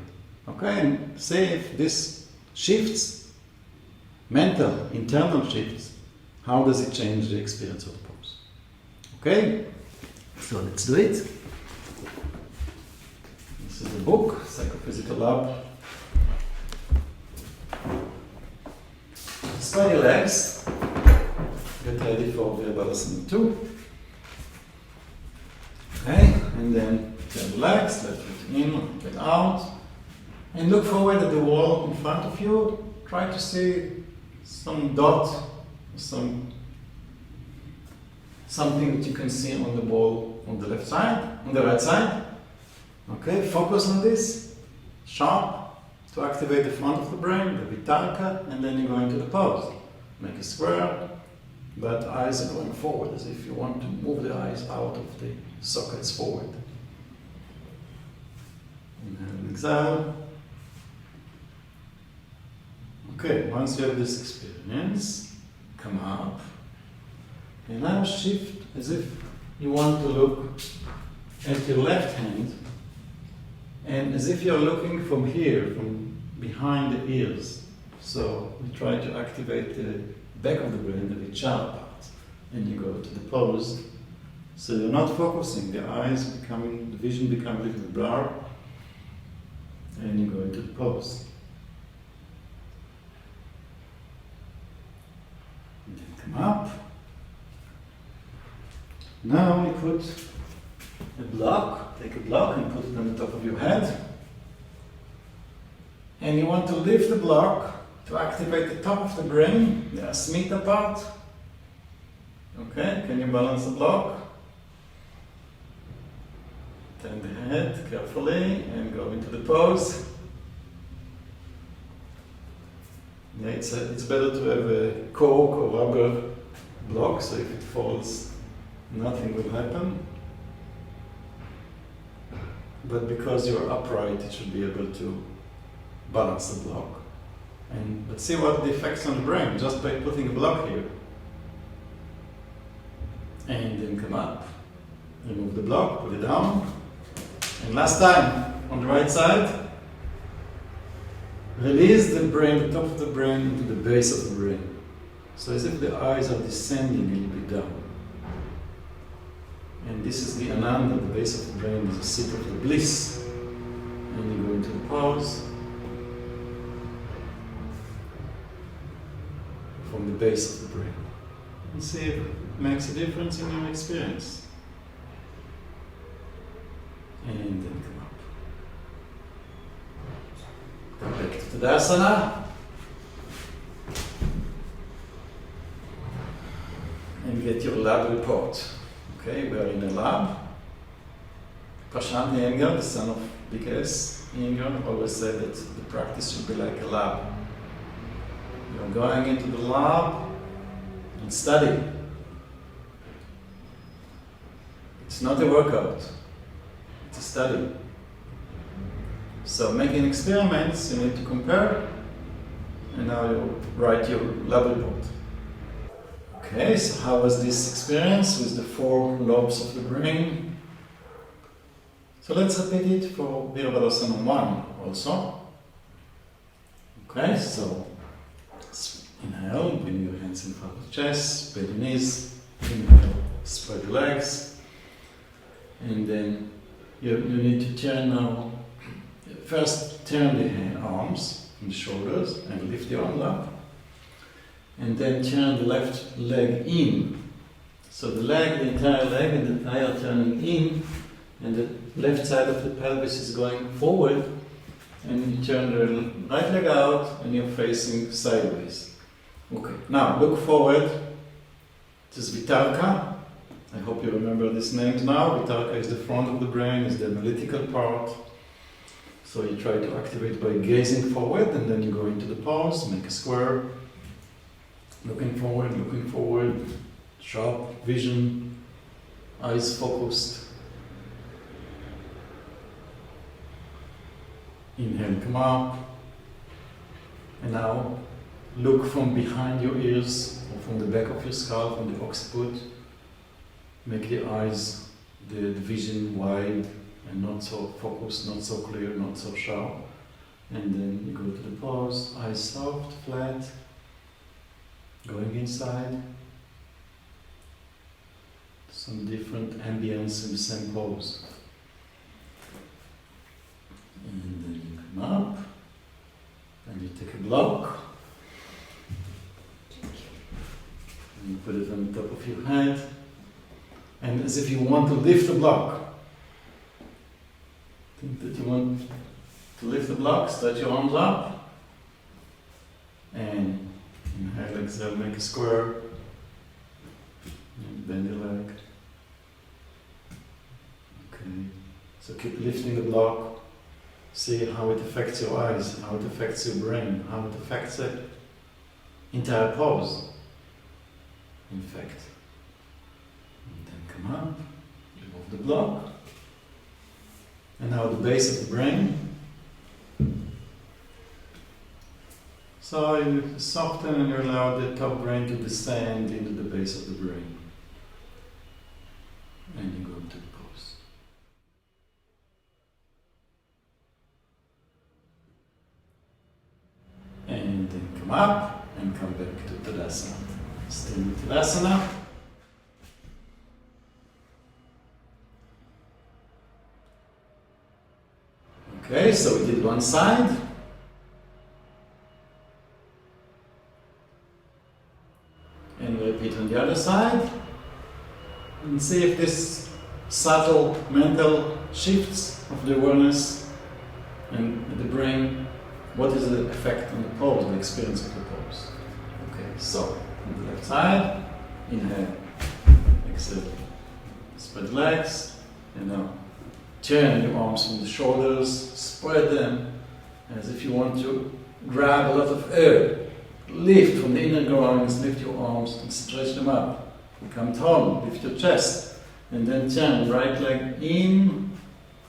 Okay, and see if this shifts, mental, internal shifts, how does it change the experience of the pose? Okay, so let's do it. This is the book, Psychophysical Lab. Spread your legs. Get ready for Vrikshasana 2. Okay, and then turn the legs, left foot in, left out. And look forward at the wall in front of you. Try to see some dot, something that you can see on the wall on the left side, on the right side. Okay, focus on this, sharp, to activate the front of the brain, the vitarka, and then you go into the pose. Make a square, but eyes are going forward, as if you want to move the eyes out of the sockets forward. Inhale and exhale. Okay, once you have this experience, come up, and now shift as if you want to look at your left hand, and as if you're looking from here, from behind the ears. So we try to activate the back of the brain, the vichara part, and you go to the pose. So you're not focusing, the eyes becoming, the vision becomes a little blurred, and you go into the pose. And then come up. Now you put a block, take a block and put it on the top of your head. And you want to lift the block to activate the top of the brain, the asmita part. Okay, can you balance the block? Turn the head carefully and go into the pose. Yeah, it's better to have a cork or rubber block, so if it falls, nothing will happen. But because you're upright, it should be able to balance the block. But see what the effects on the brain, just by putting a block here. And then come up, remove the block, put it down. And last time, on the right side, release the brain, the top of the brain, into the base of the brain. So as if the eyes are descending a little bit down. And this is the Ananda, the base of the brain is a seat of the bliss. And you go into the pose. From the base of the brain. And see if it makes a difference in your experience. And then come up. Go back to Tadasana. And get your lab report. Okay, we are in a lab. Prashant Iyengar, the son of Big S Iyengar, always said that the practice should be like a lab. You're going into the lab and study. It's not a workout, it's a study. So making experiments, you need to compare, and now you write your lab report. Okay, so how was this experience with the 4 lobes of the brain? So let's repeat it for Vrikshasana 1 also. Okay, so inhale, bring your hands in front of the chest, spread your knees, inhale, spread your legs, and then you need to turn now. First, turn the arms and shoulders and lift the arms up, and then turn the left leg in. So the entire leg and the thigh are turning in, and the left side of the pelvis is going forward, and you turn the right leg out and you're facing sideways. Okay, now look forward. This is Vitarka. I hope hope you remember these names now. Vitarka is the front of the brain, is the analytical part. So you try to activate by gazing forward, and then you go into the pose, make a square, looking forward, sharp vision, eyes focused. Inhale, come up. And now look from behind your ears, or from the back of your skull, from the occiput. Make the eyes, the vision wide and not so focused, not so clear, not so sharp. And then you go to the pose, eyes soft, flat, going inside. Some different ambience in the same pose. And then you come up, and you take a block. And you put it on the top of your head. And as if you want to lift the block. Think that you want to lift the block, stretch your arms up. And inhale, exhale, make a square. And bend your leg. Okay. So keep lifting the block. See how it affects your eyes, how it affects your brain, how it affects the entire pose. In fact. And then come up, remove the block. And now the base of the brain. So you soften and you allow the top brain to descend into the base of the brain. And you go into the pose. And then come up and come back to Tadasana. Stay in Tadasana. Okay, so we did one side. And we repeat on the other side. And see if this subtle mental shifts of the awareness and the brain, what is the effect on the pose, the experience of the pose. Okay, so on the left side, inhale, exhale, spread legs, and now turn your arms from the shoulders, spread them as if you want to grab a lot of air. Lift from the inner groins, lift your arms and stretch them up. Become tall, lift your chest, and then turn right leg in.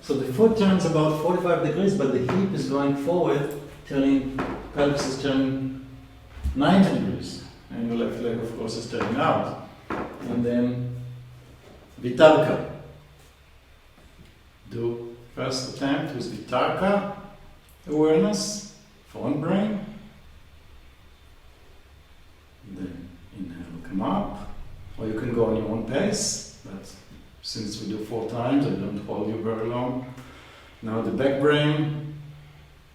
So the foot turns about 45 degrees, but the hip is going forward, pelvis is turning 90 degrees. And the left leg, of course, is turning out. And then Vitarka. Do first attempt with Vitarka awareness, front brain. Then inhale, come up. Or you can go on your own pace, but since we do 4 times, I don't hold you very long. Now the back brain,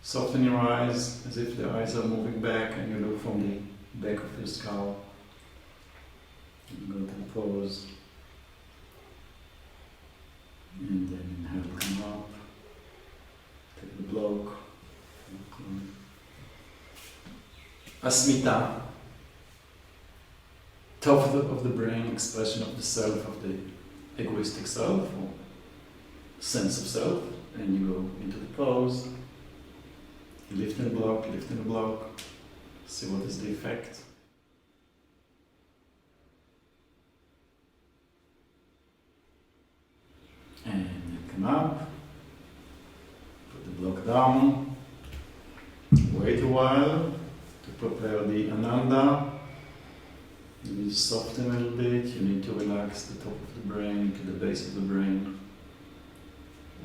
soften your eyes as if the eyes are moving back, and you look from the back of your skull. And go to the pose. And then inhale, come up. Take the block. Asmita. Top of the brain, expression of the self, of the egoistic self, or sense of self. And you go into the pose. Lift and block, lift and block. See what is the effect. And then come up. Put the block down. Wait a while to prepare the Ananda. You need to soften a little bit. You need to relax the top of the brain to the base of the brain.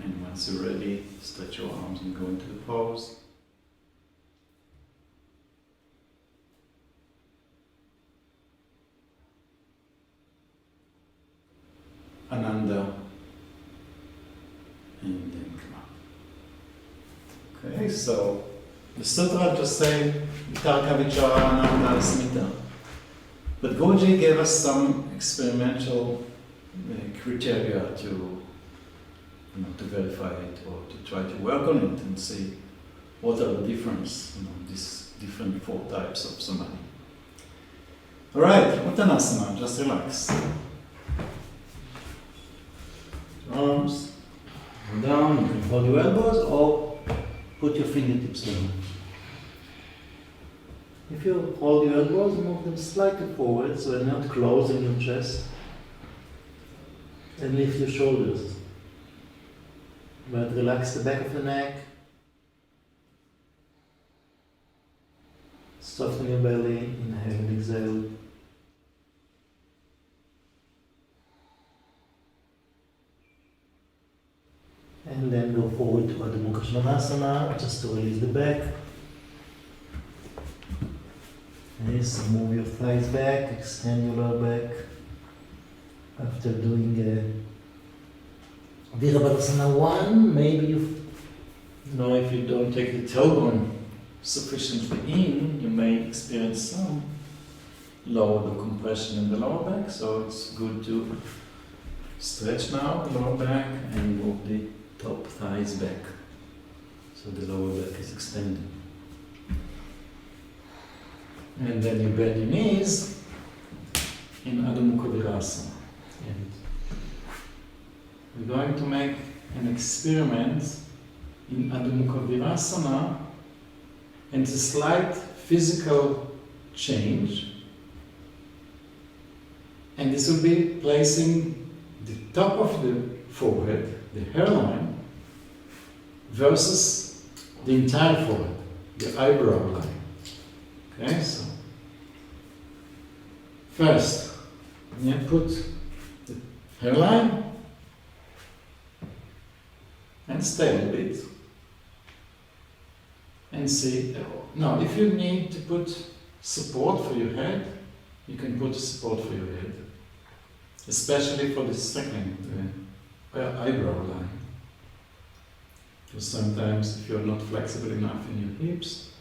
And once you're ready, stretch your arms and go into the pose. Ananda, and then come up. Okay, so the sutra just say Vitarka, Vichara, Ananda, Asmita. But Guruji gave us some experimental criteria to verify it or to try to work on it and see what are the difference, these different 4 types of Samadhi. Alright, Uttanasana, just relax. arms down. You can hold your elbows or put your fingertips down. If you hold your elbows, move them slightly forward so they're not closing your chest. And lift your shoulders. But relax the back of the neck. Soften your belly, inhale and exhale. And then go forward to Tadasana, just to release the back. Yes, move your thighs back, extend your lower back. After doing Vrikshasana 1, maybe you know if you don't take the tailbone sufficiently in, you may experience some lower compression in the lower back, so it's good to stretch now the lower back and move the top thighs back, so the lower back is extended. And then you bend your knees in Adho Mukha Virasana. And we're going to make an experiment in Adho Mukha Virasana, and it's a slight physical change. And this will be placing the top of the forehead, the hairline, versus the entire forehead, the eyebrow line. Okay, so first, you put the hairline and stay a bit and see. Now, if you need to put support for your head, you can put support for your head, especially for the second eyebrow line. Because sometimes, if you're not flexible enough in your hips,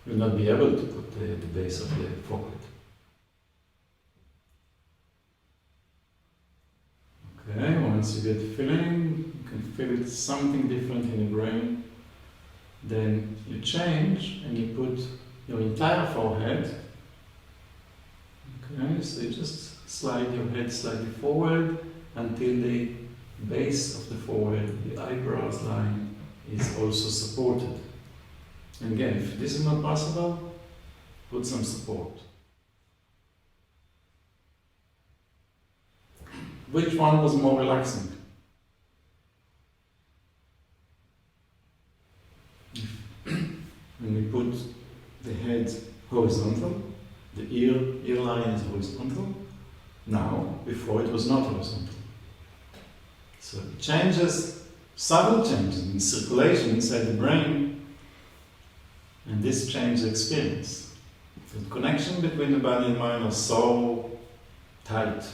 you'll not be able to put the base of the forehead. Okay, once you get feeling, you can feel it's something different in your brain, then you change and you put your entire forehead. Okay, so you just slide your head slightly forward until the base of the forehead, the eyebrows line, is also supported. And again, if this is not possible, put some support. Which one was more relaxing? When we put the head horizontal, the ear line is horizontal. Now, before it was not horizontal. So it changes, subtle changes in circulation inside the brain, and this changes the experience. The connection between the body and mind are so tight.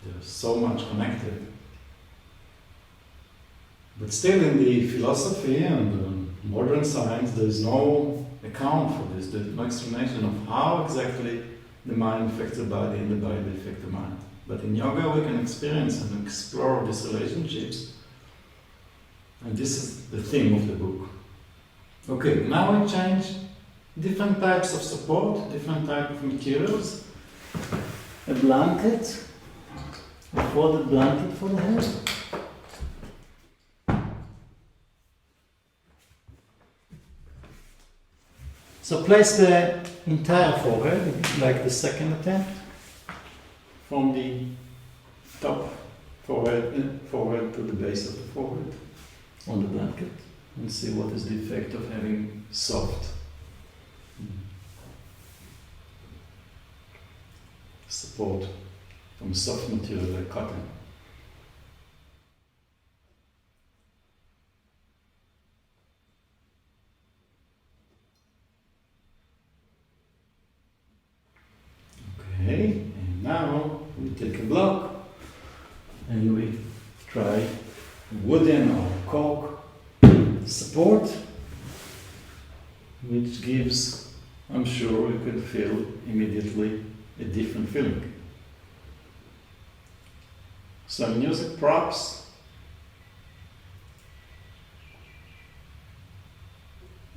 They're so much connected. But still in the philosophy and modern science, there is no account for this. There's no explanation of how exactly the mind affects the body and the body affects the mind. But in yoga we can experience and explore these relationships. And this is the theme of the book. Okay, now we change different types of support, different types of materials. A blanket, a folded blanket for the head. So place the entire forehead, like the second attempt, from the top forehead to the base of the forehead on the blanket, and see what is the effect of having soft support from soft material like cotton. Okay, and now we take a block and we try wooden or cork support, which gives, I'm sure you could feel immediately a different feeling. So I'm using props.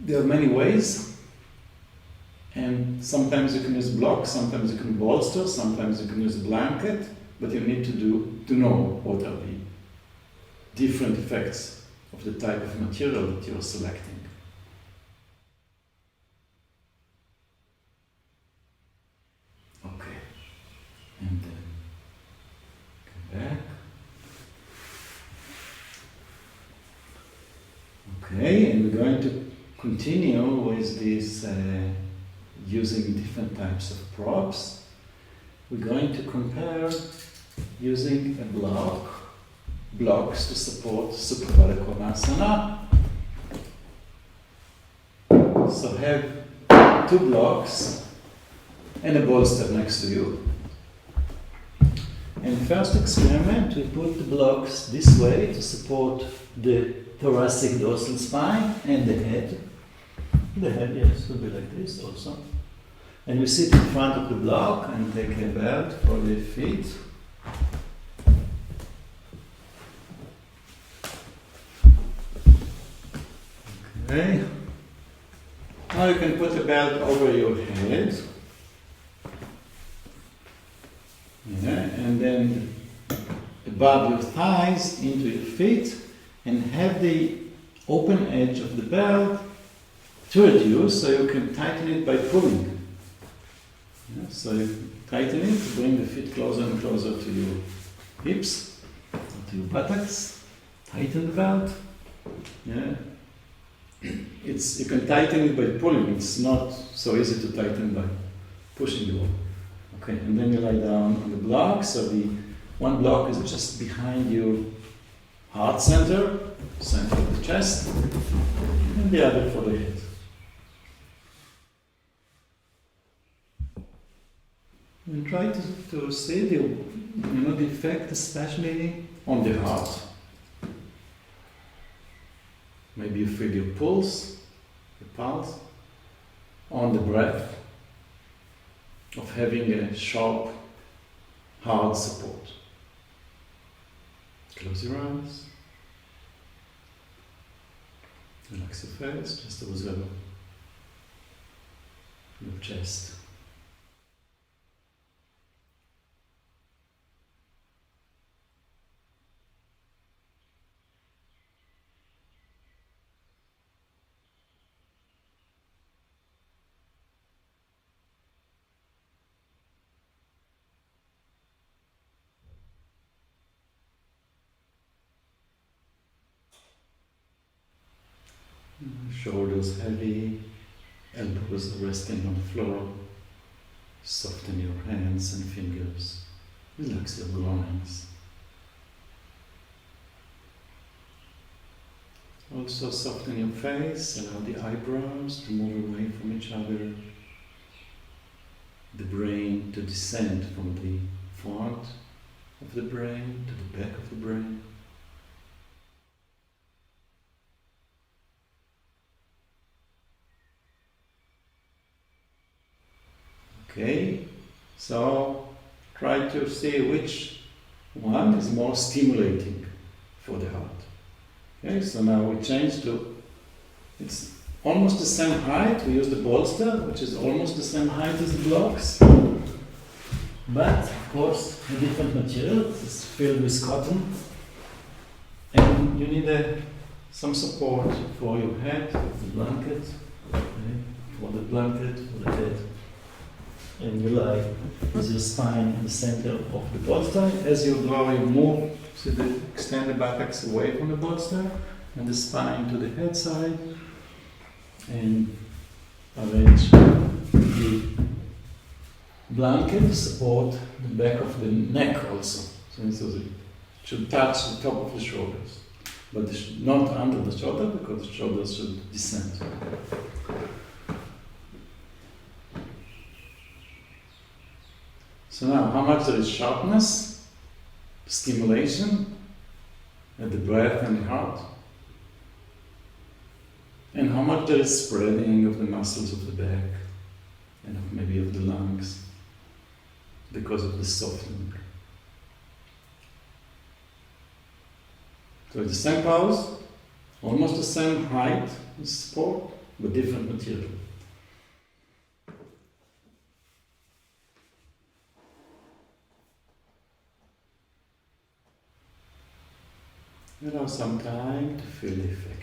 There are many ways, and sometimes you can use blocks, sometimes you can bolster, sometimes you can use a blanket, but you need to know what are the different effects of the type of material that you're selecting. Okay, and then come back. Okay, and we're going to continue with this using different types of props. We're going to compare using a blocks to support Supra Konasana. So have 2 blocks and a bolster next to you. And first experiment, we put the blocks this way to support the thoracic dorsal spine and the head. The head, yes, will be like this also. And we sit in front of the block and take a belt for the feet. Okay. Now you can put the belt over your head. Yeah, and then above your thighs into your feet, and have the open edge of the belt to reduce, so you can tighten it by pulling. Yeah, so you tighten it to bring the feet closer and closer to your hips, to your buttocks. Tighten the belt. Yeah. You can tighten it by pulling. It's not so easy to tighten by pushing the wall. Okay, and then you lie down on the block. So the one block is just behind your heart center of the chest, and the other for the head. And try to see the effect, especially on the heart. Maybe you feel your pulse, on the breath, of having a sharp, hard support. Close your eyes. Relax your face, just observe your chest. Shoulders heavy, elbows resting on the floor. Soften your hands and fingers. Relax your groins. Also soften your face, allow the eyebrows to move away from each other. The brain to descend from the front of the brain to the back of the brain. Okay, so try to see which one is more stimulating for the heart. Okay, so now we change to, it's almost the same height. We use the bolster, which is almost the same height as the blocks. But, of course, a different material. It's filled with cotton. And you need some support for your head, the blanket, okay, for the blanket, for the head. And you lie with your spine in the center of the bolster. As you go, you move, so that extend the buttocks away from the bolster and the spine to the head side, and arrange the blanket to support the back of the neck also. So it should touch the top of the shoulders, but not under the shoulder, because the shoulders should descend. So now, how much there is sharpness, stimulation at the breath and the heart, and how much there is spreading of the muscles of the back and maybe of the lungs because of the softening. So it's the same pose, almost the same height and support, but different material. Allow some time to feel the effect.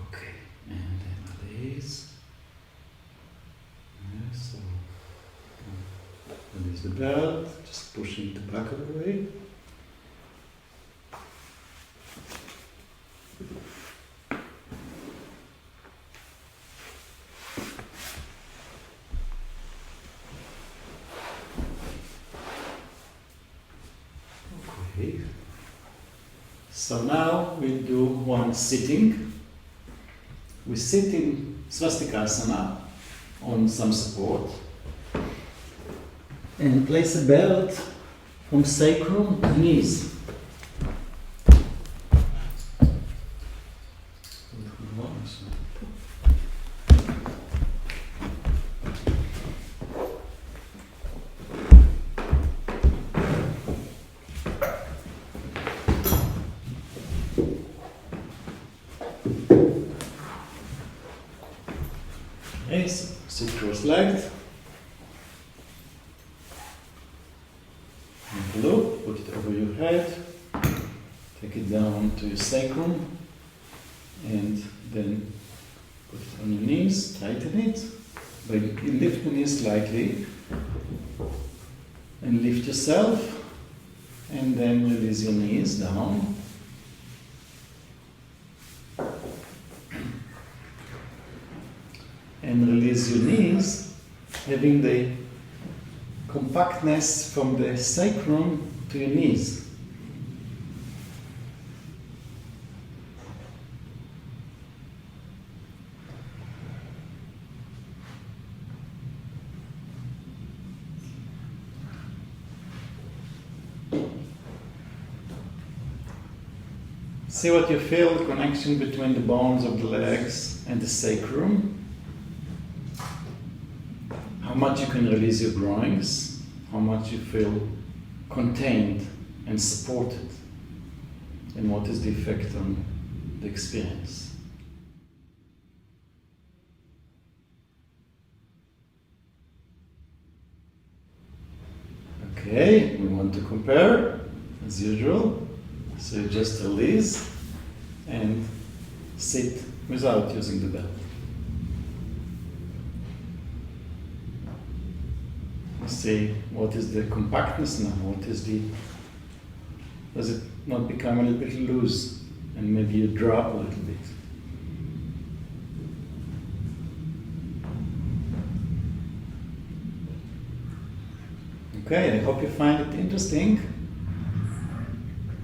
Okay, and then release. So, release the belt, just pushing the buckle away. Okay. So now we'll do one sitting. We sit in Swastikasana on some support and place a belt from sacrum to knees. Okay, so sit cross-legged. And look, put it over your head. Take it down to your sacrum. And then put it on your knees, tighten it. You lift the knees slightly. And lift yourself. And then release your knees down. And release your knees, having the compactness from the sacrum to your knees. See what you feel, the connection between the bones of the legs and the sacrum. How much you can release your groins, how much you feel contained and supported, and what is the effect on the experience. Okay, we want to compare as usual, so you just release and sit without using the belt. See what is the compactness now, does it not become a little bit loose and maybe you drop a little bit. Okay, I hope you find it interesting.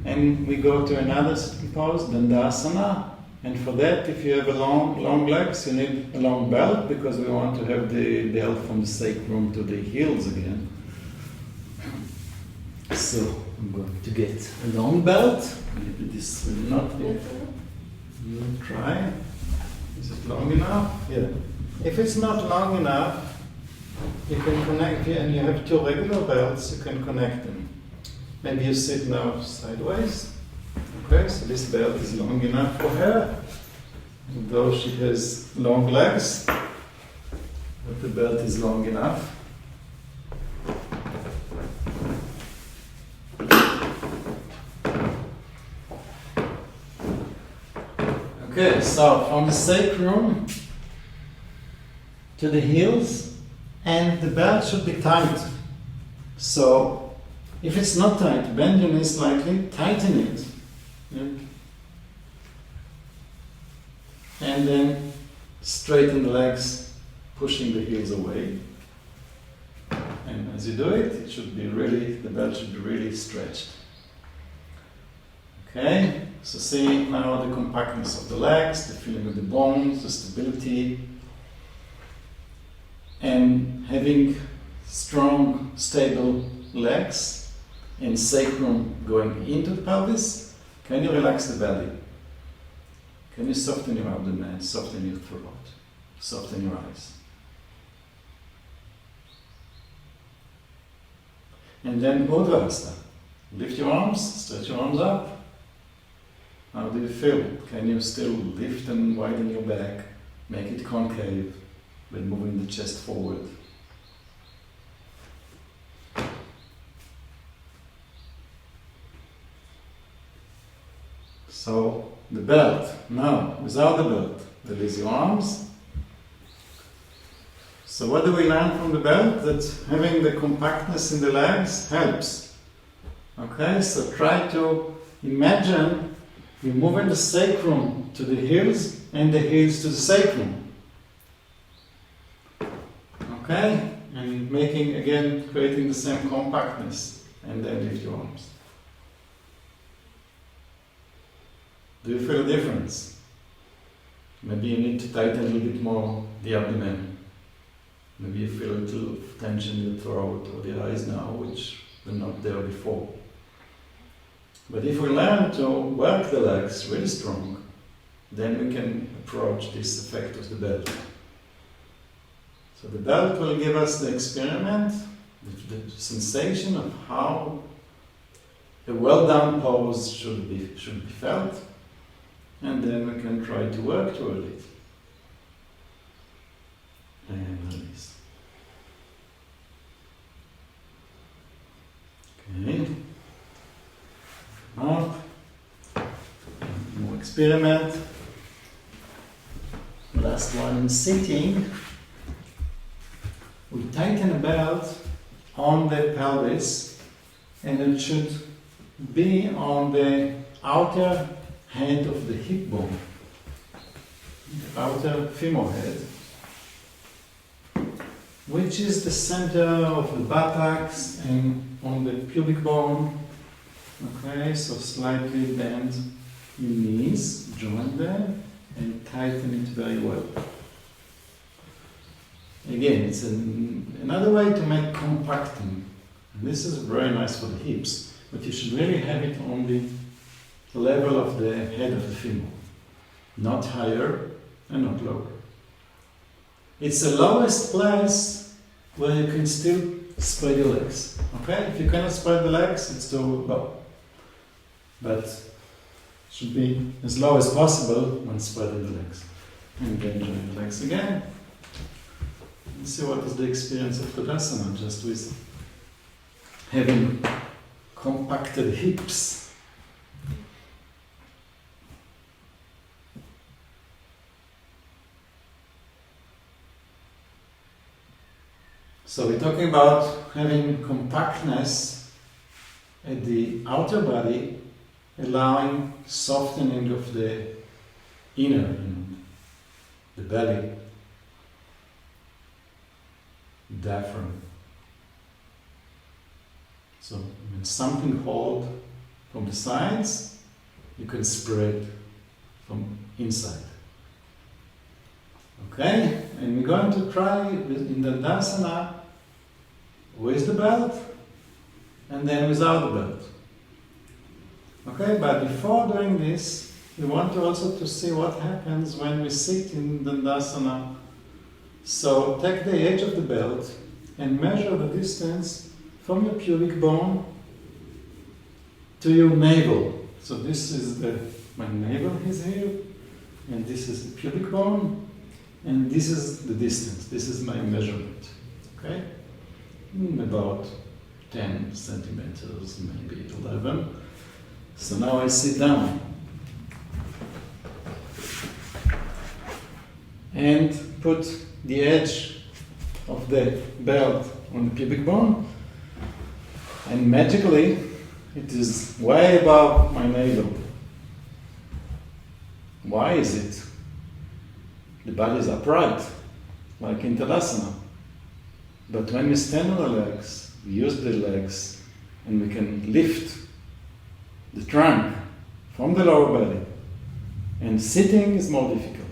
And we go to another sitting pose, Tadasana. And for that, if you have a long legs, you need a long belt because we want to have the belt from the sacrum to the heels again. So I'm going to get a long belt. Maybe this will not be. You try. Is it long enough? Yeah. If it's not long enough, you can connect here, and you have two regular belts. You can connect them. Maybe you sit now sideways. Okay, so this belt is long enough for her, though she has long legs, but the belt is long enough. Okay, so from the sacrum to the heels, and the belt should be tight. So if it's not tight, bend your knees slightly, tighten it. And then straighten the legs, pushing the heels away. And as you do it, the belt should be really stretched. Okay, so see now the compactness of the legs, the feeling of the bones, the stability, and having strong, stable legs and sacrum going into the pelvis. Can you relax the belly? Can you soften your abdomen, soften your throat, soften your eyes? And then Urdhvasta. Lift your arms, stretch your arms up. How do you feel? Can you still lift and widen your back? Make it concave when moving the chest forward. So, the belt. Now, without the belt, release your arms. So what do we learn from the belt? That having the compactness in the legs helps. Okay, so try to imagine you're moving the sacrum to the heels and the heels to the sacrum. Okay, and making again, creating the same compactness, and then lift your arms. Do you feel a difference? Maybe you need to tighten a little bit more the abdomen. Maybe you feel a little tension in the throat or the eyes now, which were not there before. But if we learn to work the legs really strong, then we can approach this effect of the belt. So the belt will give us the experiment, the sensation of how a well-done pose should be felt, and then we can try to work toward it. And release. Okay. Up. More experiment. Last one, sitting. We tighten a belt on the pelvis, and it should be on the outer head of the hip bone, the outer femoral head, which is the center of the buttocks and on the pubic bone. Okay, so slightly bend your knees, join them, and tighten it very well. Again, it's another way to make compacting. And this is very nice for the hips, but you should really have it on the level of the head of the femur, not higher and not lower. It's the lowest place where you can still spread your legs. Okay, if you cannot spread the legs, it's too low. But it should be as low as possible when spreading the legs. And then join the legs again. And see what is the experience of Tadasana, just with having compacted hips. So we're talking about having compactness at the outer body, allowing softening of the inner, the belly, diaphragm. So when something hold from the sides, you can spread from inside. Okay, and we're going to try in the Tadasana with the belt and then without the belt. Okay, but before doing this, we want to also to see what happens when we sit in the Tadasana. So take the edge of the belt and measure the distance from your pubic bone to your navel. So this is my navel is here, and this is the pubic bone, and this is the distance. This is my measurement. Okay, about 10 centimeters, maybe 11. So now I sit down and put the edge of the belt on the pubic bone, and magically it is way above my navel. Why is it? The body is upright, like in Tadasana. But when we stand on the legs, we use the legs, and we can lift the trunk from the lower belly. And sitting is more difficult.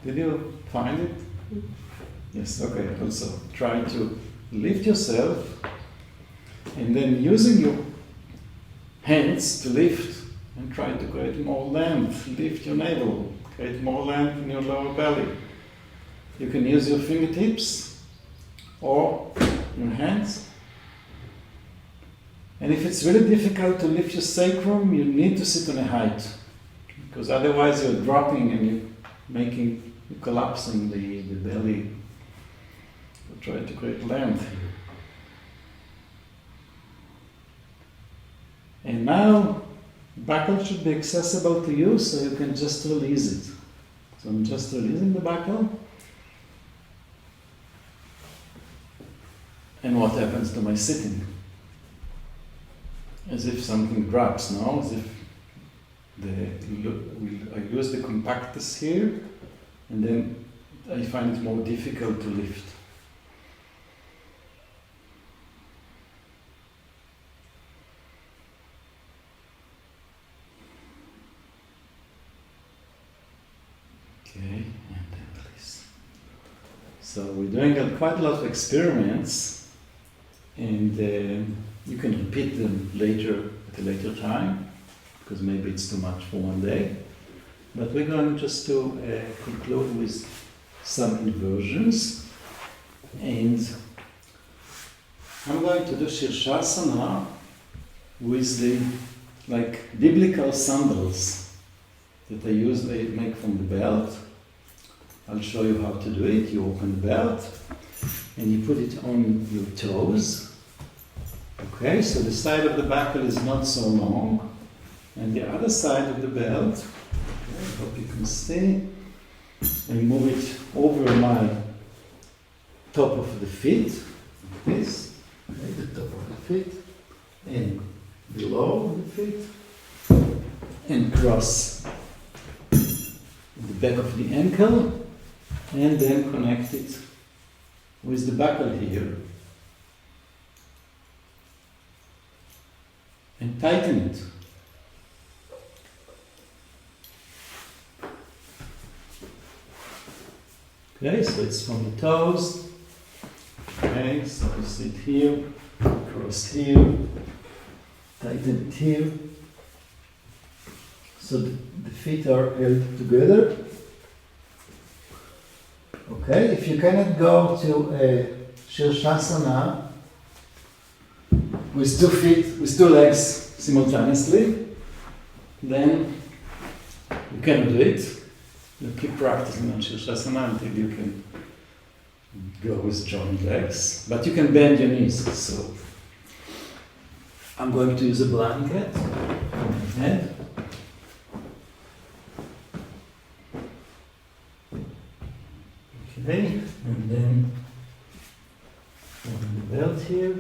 Did you find it? Yes, okay. Also, try to lift yourself, and then using your hands to lift, and try to create more length. Lift your navel, create more length in your lower belly. You can use your fingertips, or your hands. And if it's really difficult to lift your sacrum, you need to sit on a height, because otherwise you're dropping and you're collapsing the belly. You're trying to create length. And now, buckle should be accessible to you, so you can just release it. So I'm just releasing the buckle. And what happens to my sitting? As if something drops, no? As if I lose the compactness here, and then I find it more difficult to lift. Okay, and then release. So we're doing quite a lot of experiments, and you can repeat them later at a later time, because maybe it's too much for one day. But we're going just to conclude with some inversions, and I'm going to do Shirshasana with the biblical sandals that I make from the belt. I'll show you how to do it. You open the belt and you put it on your toes. Okay, so the side of the buckle is not so long, and the other side of the belt, okay, I hope you can see, I move it over my top of the feet, like this, okay, the top of the feet, and below the feet, and cross the back of the ankle, and then connect it with the buckle here. And tighten it. Okay, so it's from the toes. Okay, so you sit here, cross here, tighten it here. So the feet are held together. Okay, if you cannot go to a Shirshasana with 2 feet, with 2 legs simultaneously, then you cannot do it. You keep practicing on Shirshasana until you can go with joined legs. But you can bend your knees. So I'm going to use a blanket on my head. Okay, and then on the belt here.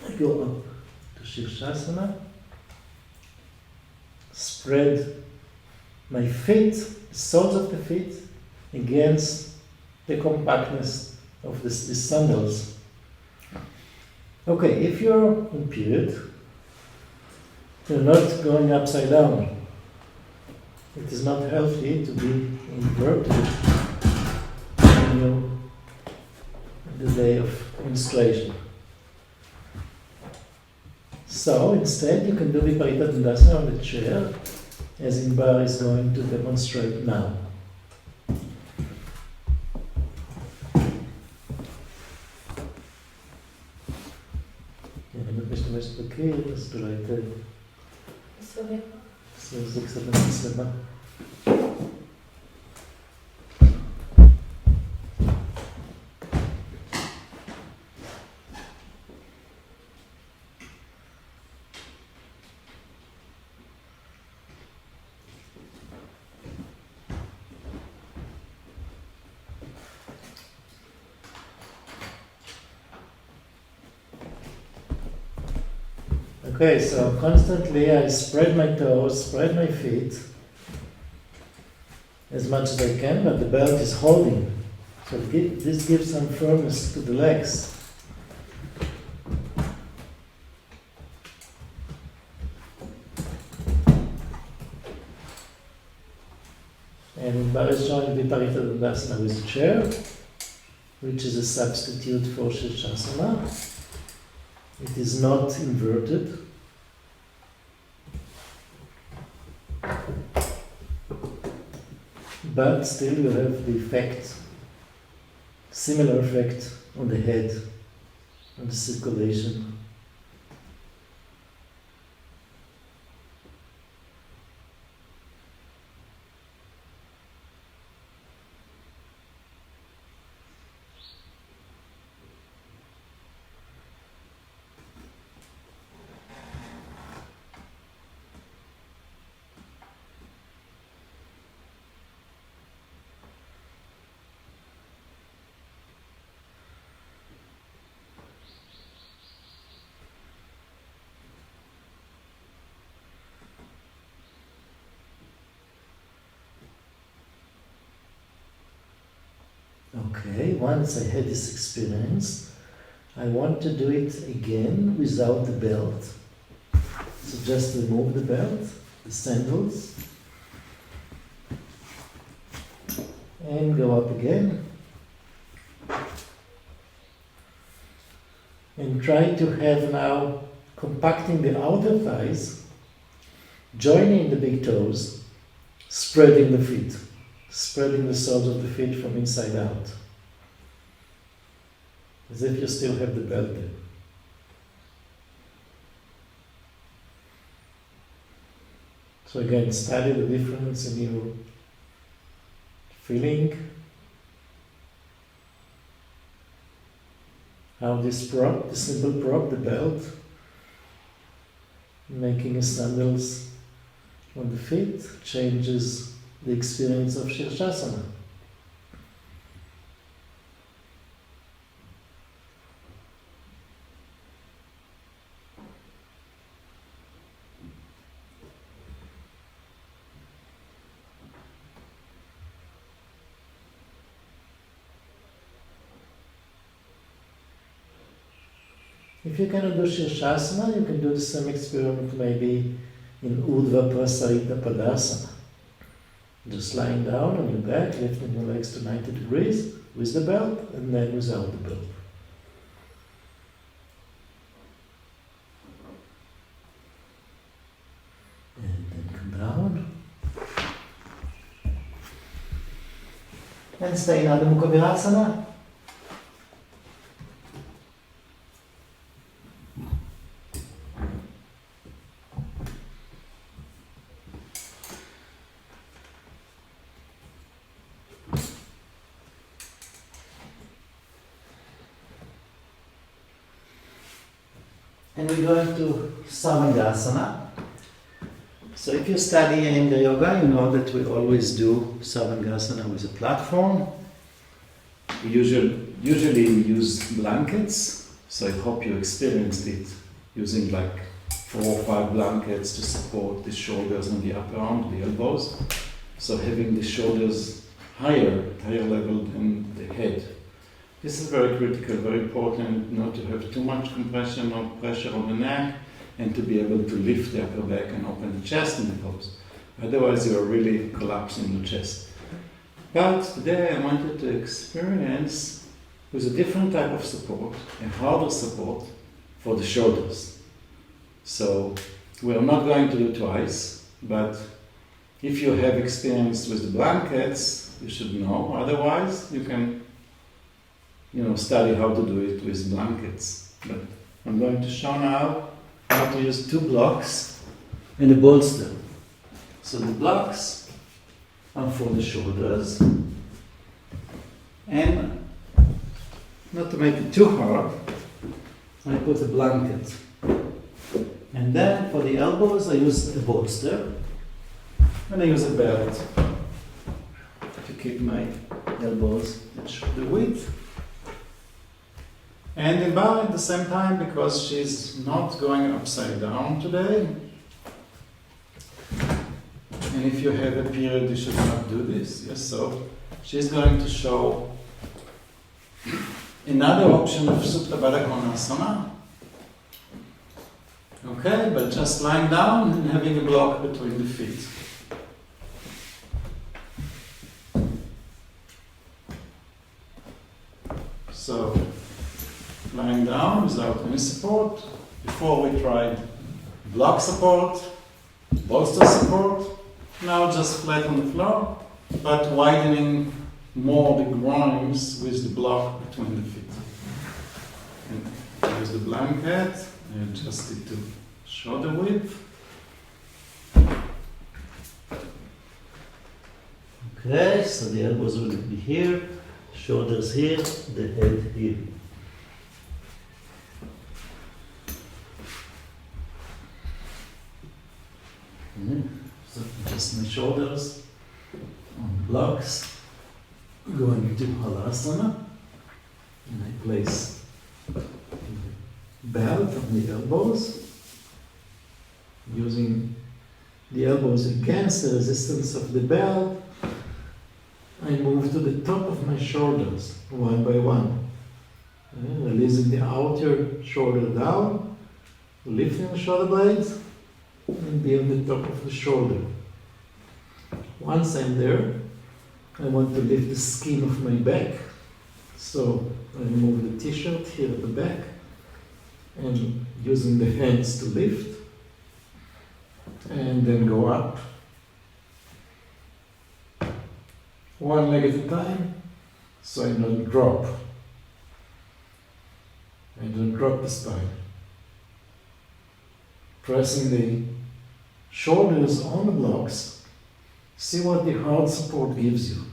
I go up to Shivshasana, spread my feet, the soles of the feet, against the compactness of these sandals. Okay, if you're in period, you're not going upside down. It is not healthy to be inverted on the day of menstruation. So instead you can do Viparita Tadasana on the chair, as Inbar is going to demonstrate now. אני משתמש בקיר, אז תראה היטב. זה קצת במצלמה. Okay, so constantly I spread my toes, spread my feet as much as I can, but the belt is holding. So this gives some firmness to the legs. And Bar is showing Viparita Tadasana with a chair, which is a substitute for Shirshasana. It is not inverted. but still you have the effect, similar effect on the head, on the circulation. Okay, once I had this experience, I want to do it again without the belt. So just remove the belt, the sandals, and go up again. And try to have now compacting the outer thighs, joining the big toes, spreading the feet. Spreading the soles of the feet from inside out. As if you still have the belt there. So again, study the difference in your feeling. How this prop, the simple prop, the belt, making a sandals on the feet, changes the experience of Shirshasana. If you cannot do Shirshasana, you can do the same experiment maybe in Urdhva Prasarita Tadasana. Just lying down on your back, lifting your legs to 90 degrees with the belt and then without the belt. And then come down. And stay in Adho Mukha Virasana. And we're going to Samadhi. So if you study Iyengar Yoga, you know that we always do Savangasana with a platform. We usually use blankets, so I hope you experienced it using like 4 or 5 blankets to support the shoulders and the upper arm, the elbows. So having the shoulders higher level than the head. This is very critical, very important not to have too much compression or pressure on the neck and to be able to lift the upper back and open the chest in the pose. Otherwise you are really collapsing your chest. But today I wanted to experience with a different type of support, a harder support for the shoulders. So we are not going to do twice, but if you have experience with the blankets, you should know. Otherwise you can study how to do it with blankets. But I'm going to show now how to use 2 blocks and a bolster. So the blocks are for the shoulders. And not to make it too hard, I put a blanket. And then for the elbows I use a bolster. And I use a belt to keep my elbows at shoulder width. And the bar at the same time, because she's not going upside down today. And if you have a period, you should not do this. Yes, so she's going to show another option of Supta Baddha Konasana. Okay, but just lying down and having a block between the feet. So, lying down without any support. Before we tried block support, bolster support. Now just flat on the floor but widening more the groins with the block between the feet. And here's the blanket. I adjust it to shoulder width. Okay, so the elbows will be here, shoulders here, the head here. So just my shoulders on blocks, going into Tadasana, and I place the belt on the elbows, using the elbows against the resistance of the belt. I move to the top of my shoulders, one by one. Releasing the outer shoulder down, lifting the shoulder blades, and be on the top of the shoulder. Once I'm there, I want to lift the skin of my back. So I remove the t-shirt here at the back, and using the hands to lift, and then go up. One leg at a time, so I don't drop. I don't drop the spine. Pressing the shoulders on the blocks, see what the heart support gives you.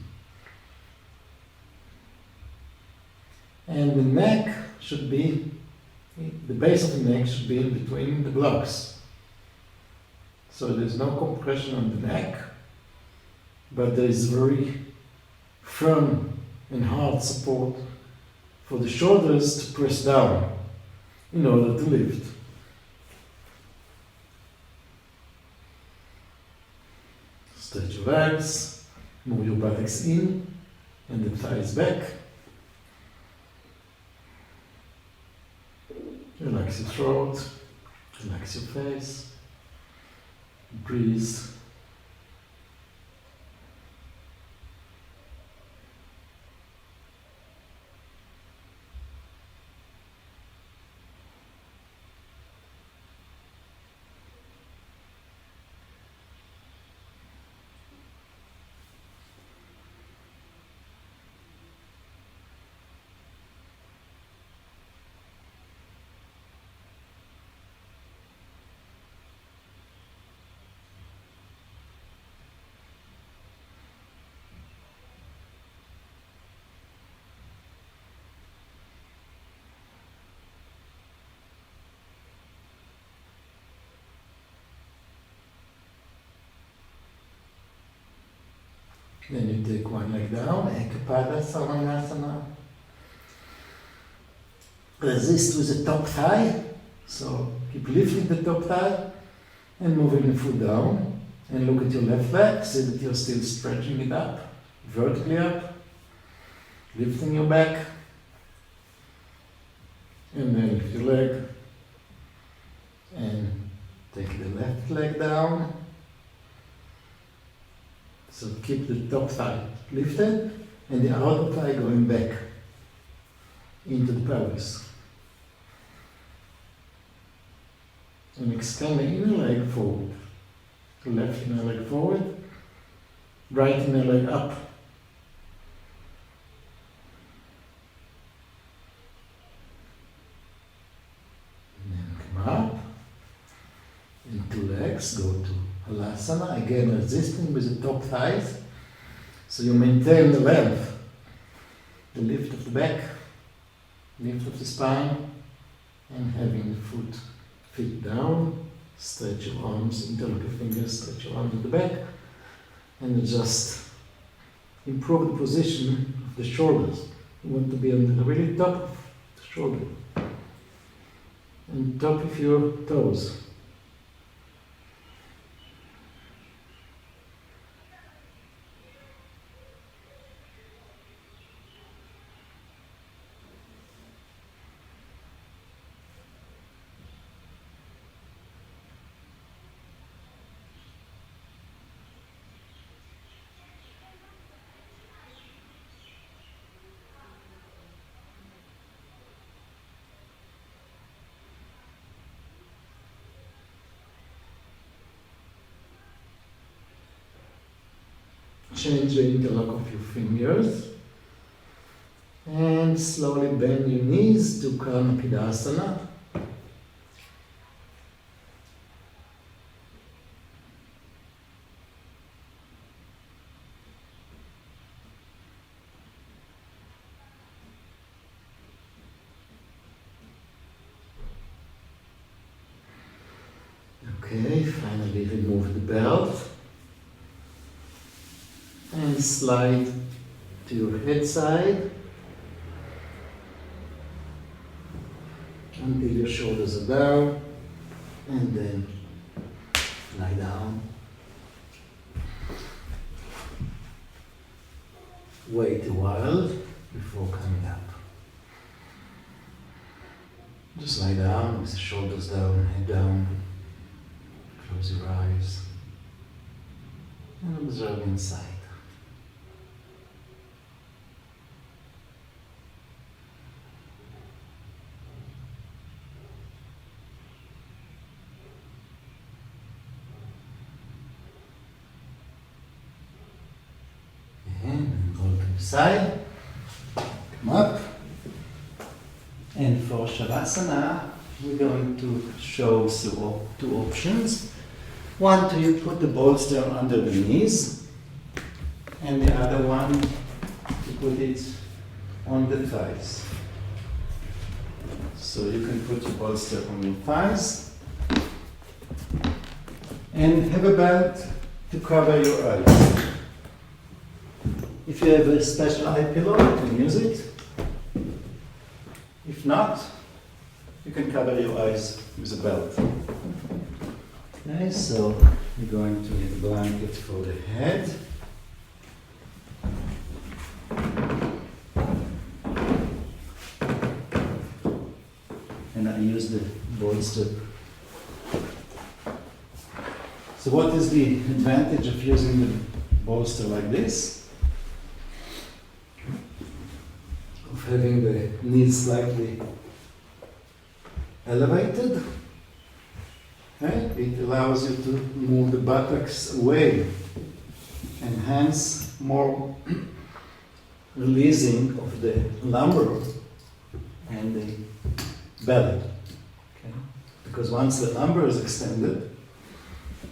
And the neck should be, the base of the neck should be in between the blocks. So there's no compression on the neck, but there is very firm and hard support for the shoulders to press down in order to lift. Stretch your legs, move your buttocks in and the thighs back. Relax your throat, relax your face, breathe. Then you take one leg down, Kidasana. Resist with the top thigh, so keep lifting the top thigh and moving the foot down. And look at your left leg, see that you're still stretching it up, vertically up, lifting your back. And then lift your leg and take the left leg down. So keep the top thigh lifted and the outer thigh going back into the pelvis. And extend the inner leg forward. Left inner leg forward, right inner leg up. And then come up. Into legs, go to Halasana, again resisting with the top thighs, so you maintain the length, the lift of the back, lift of the spine, and having the feet down, stretch your arms, interlock your fingers, stretch your arms at the back, and just improve the position of the shoulders. You want to be on the really top of the shoulder, and top of your toes. change the interlock of your fingers. And slowly bend your knees to come Kidasana. Okay, finally remove the belt and slide to your head side until your shoulders are down, and then lie down. Wait a while before coming up. Just lie down with the shoulders down, head down. Close your eyes and observe inside. And roll to the side. Come up. And for Shavasana, we're going to show two options. One, to you put the bolster under the knees, and the other one, to put it on the thighs. So you can put your bolster on your thighs, and have a belt to cover your eyes. If you have a special eye pillow, you can use it. If not, you can cover your eyes with a belt. Okay, so we're going to need a blanket for the head. And I use the bolster. So what is the advantage of using the bolster like this? Of having the knees slightly elevated. Okay? It allows you to move the buttocks away and hence more releasing of the lumbar and the belly. Okay? Because once the lumbar is extended,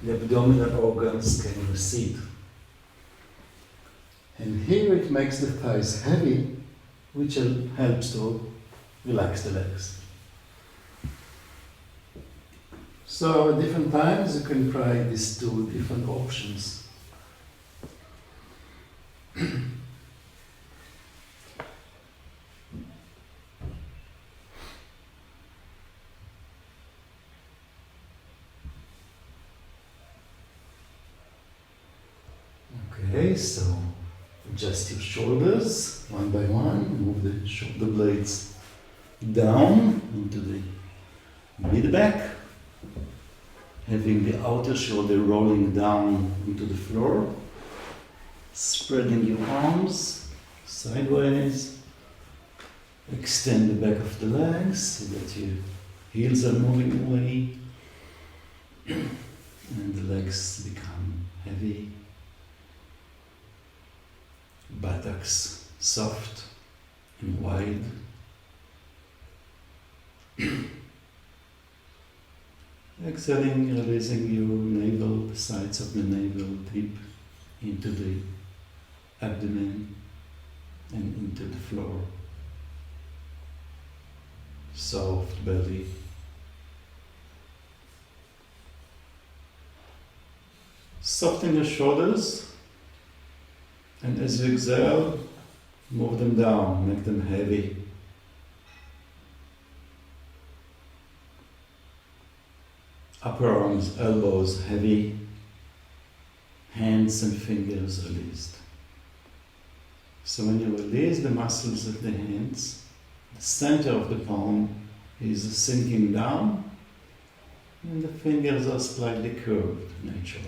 the abdominal organs can recede. And here it makes the thighs heavy, which helps to relax the legs. So at different times you can try these two different options. Okay, so adjust your shoulders one by one, move the shoulder blades down into the mid-back, having the outer shoulder rolling down into the floor, spreading your arms sideways, extend the back of the legs so that your heels are moving away and the legs become heavy, buttocks soft and wide. Exhaling, releasing your navel, the sides of the navel deep into the abdomen and into the floor. Soft belly. Soften your shoulders, and as you exhale, move them down, make them heavy. Upper arms, elbows heavy, hands and fingers released. So when you release the muscles of the hands, the center of the palm is sinking down and the fingers are slightly curved naturally.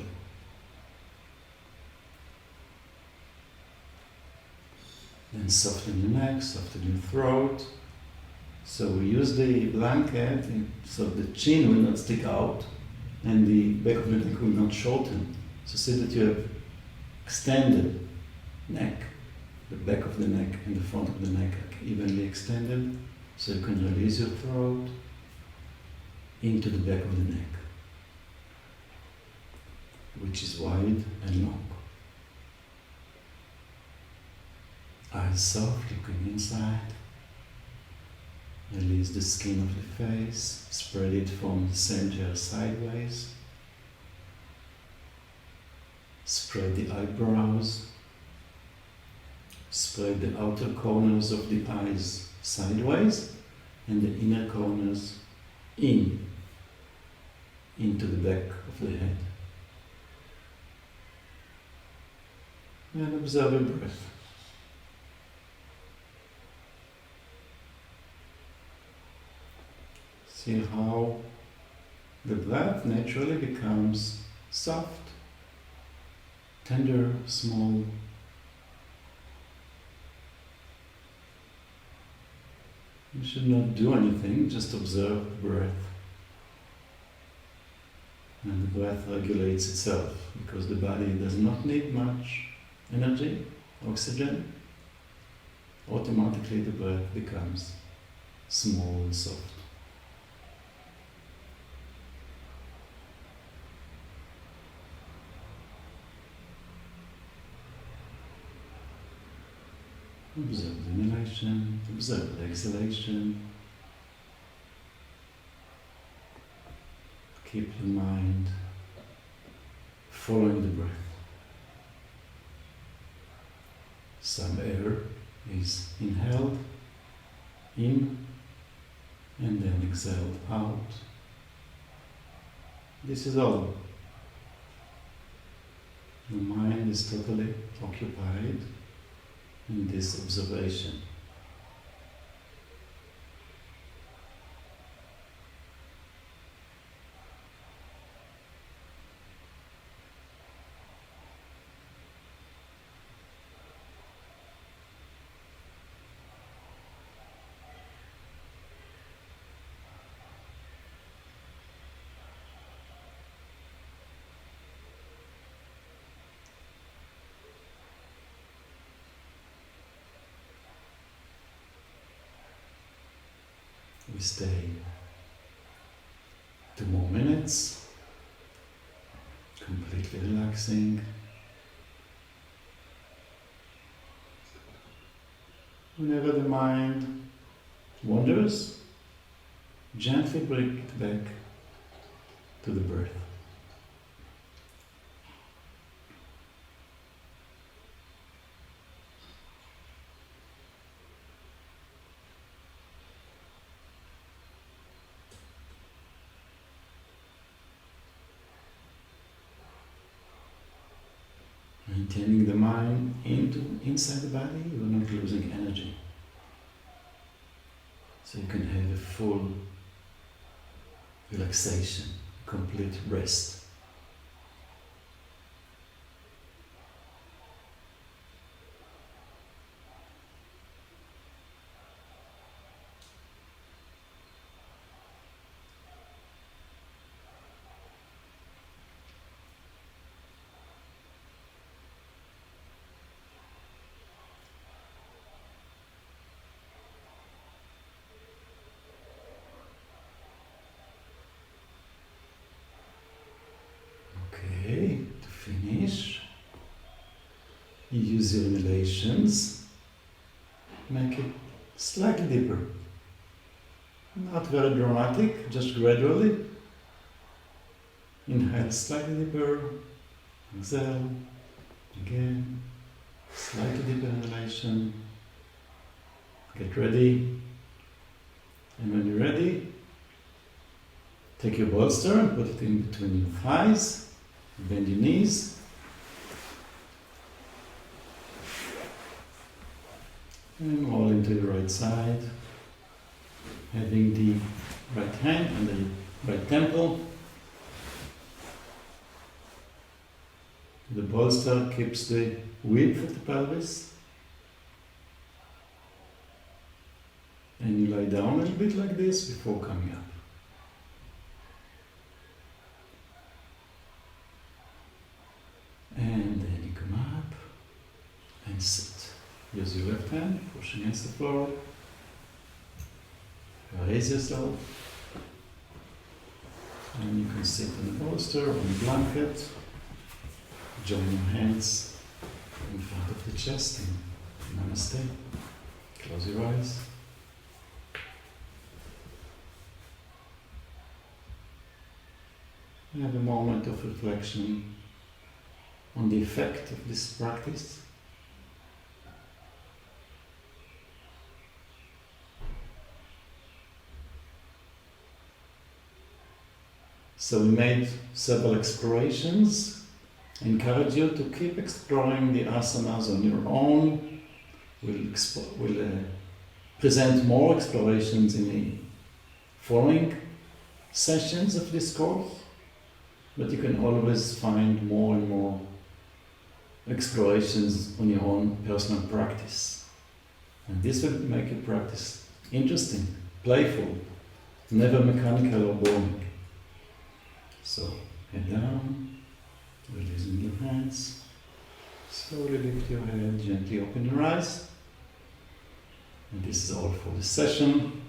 Then soften your neck, soften your throat. So we use the blanket so the chin will not stick out and the back of the neck will not shorten. So see that you have extended neck, the back of the neck and the front of the neck are evenly extended, so you can release your throat into the back of the neck, which is wide and long. Eyes soft, looking inside. Release the skin of the face, spread it from the center sideways. Spread the eyebrows. Spread the outer corners of the eyes sideways and the inner corners into the back of the head. And observe your breath. See how the breath naturally becomes soft, tender, small. You should not do anything, just observe the breath. And the breath regulates itself because the body does not need much energy, oxygen. Automatically the breath becomes small and soft. Observe the inhalation, observe the exhalation. Keep your mind following the breath. Some air is inhaled in and then exhaled out. This is all. Your mind is totally occupied in this observation. We stay 2 more minutes, completely relaxing. Whenever the mind wanders, gently bring it back to the breath. Maintaining the mind inside the body, you are not losing energy. So you can have a full relaxation, complete rest. To finish, you use your inhalations, make it slightly deeper. Not very dramatic, just gradually. Inhale slightly deeper, exhale, again, slightly deeper inhalation. Get ready, and when you're ready, take your bolster and put it in between your thighs. Bend your knees. And roll into the right side, having the right hand on the right temple. The bolster keeps the width of the pelvis. And you lie down a little bit like this before coming up. And then you come up. and sit. Use your left hand, push against the floor. Raise yourself. And you can sit in a bolster or in a blanket. Join your hands in front of the chest and namaste. Close your eyes. Have a moment of reflection on the effect of this practice. So we made several explorations. I encourage you to keep exploring the asanas on your own. We'll present more explorations in the following sessions of this course, but you can always find more and more explorations on your own personal practice. And this will make your practice interesting, playful, never mechanical or boring. So, head down, releasing your hands, slowly lift your head, gently open your eyes. And this is all for this session.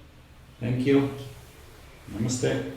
Thank you. Namaste.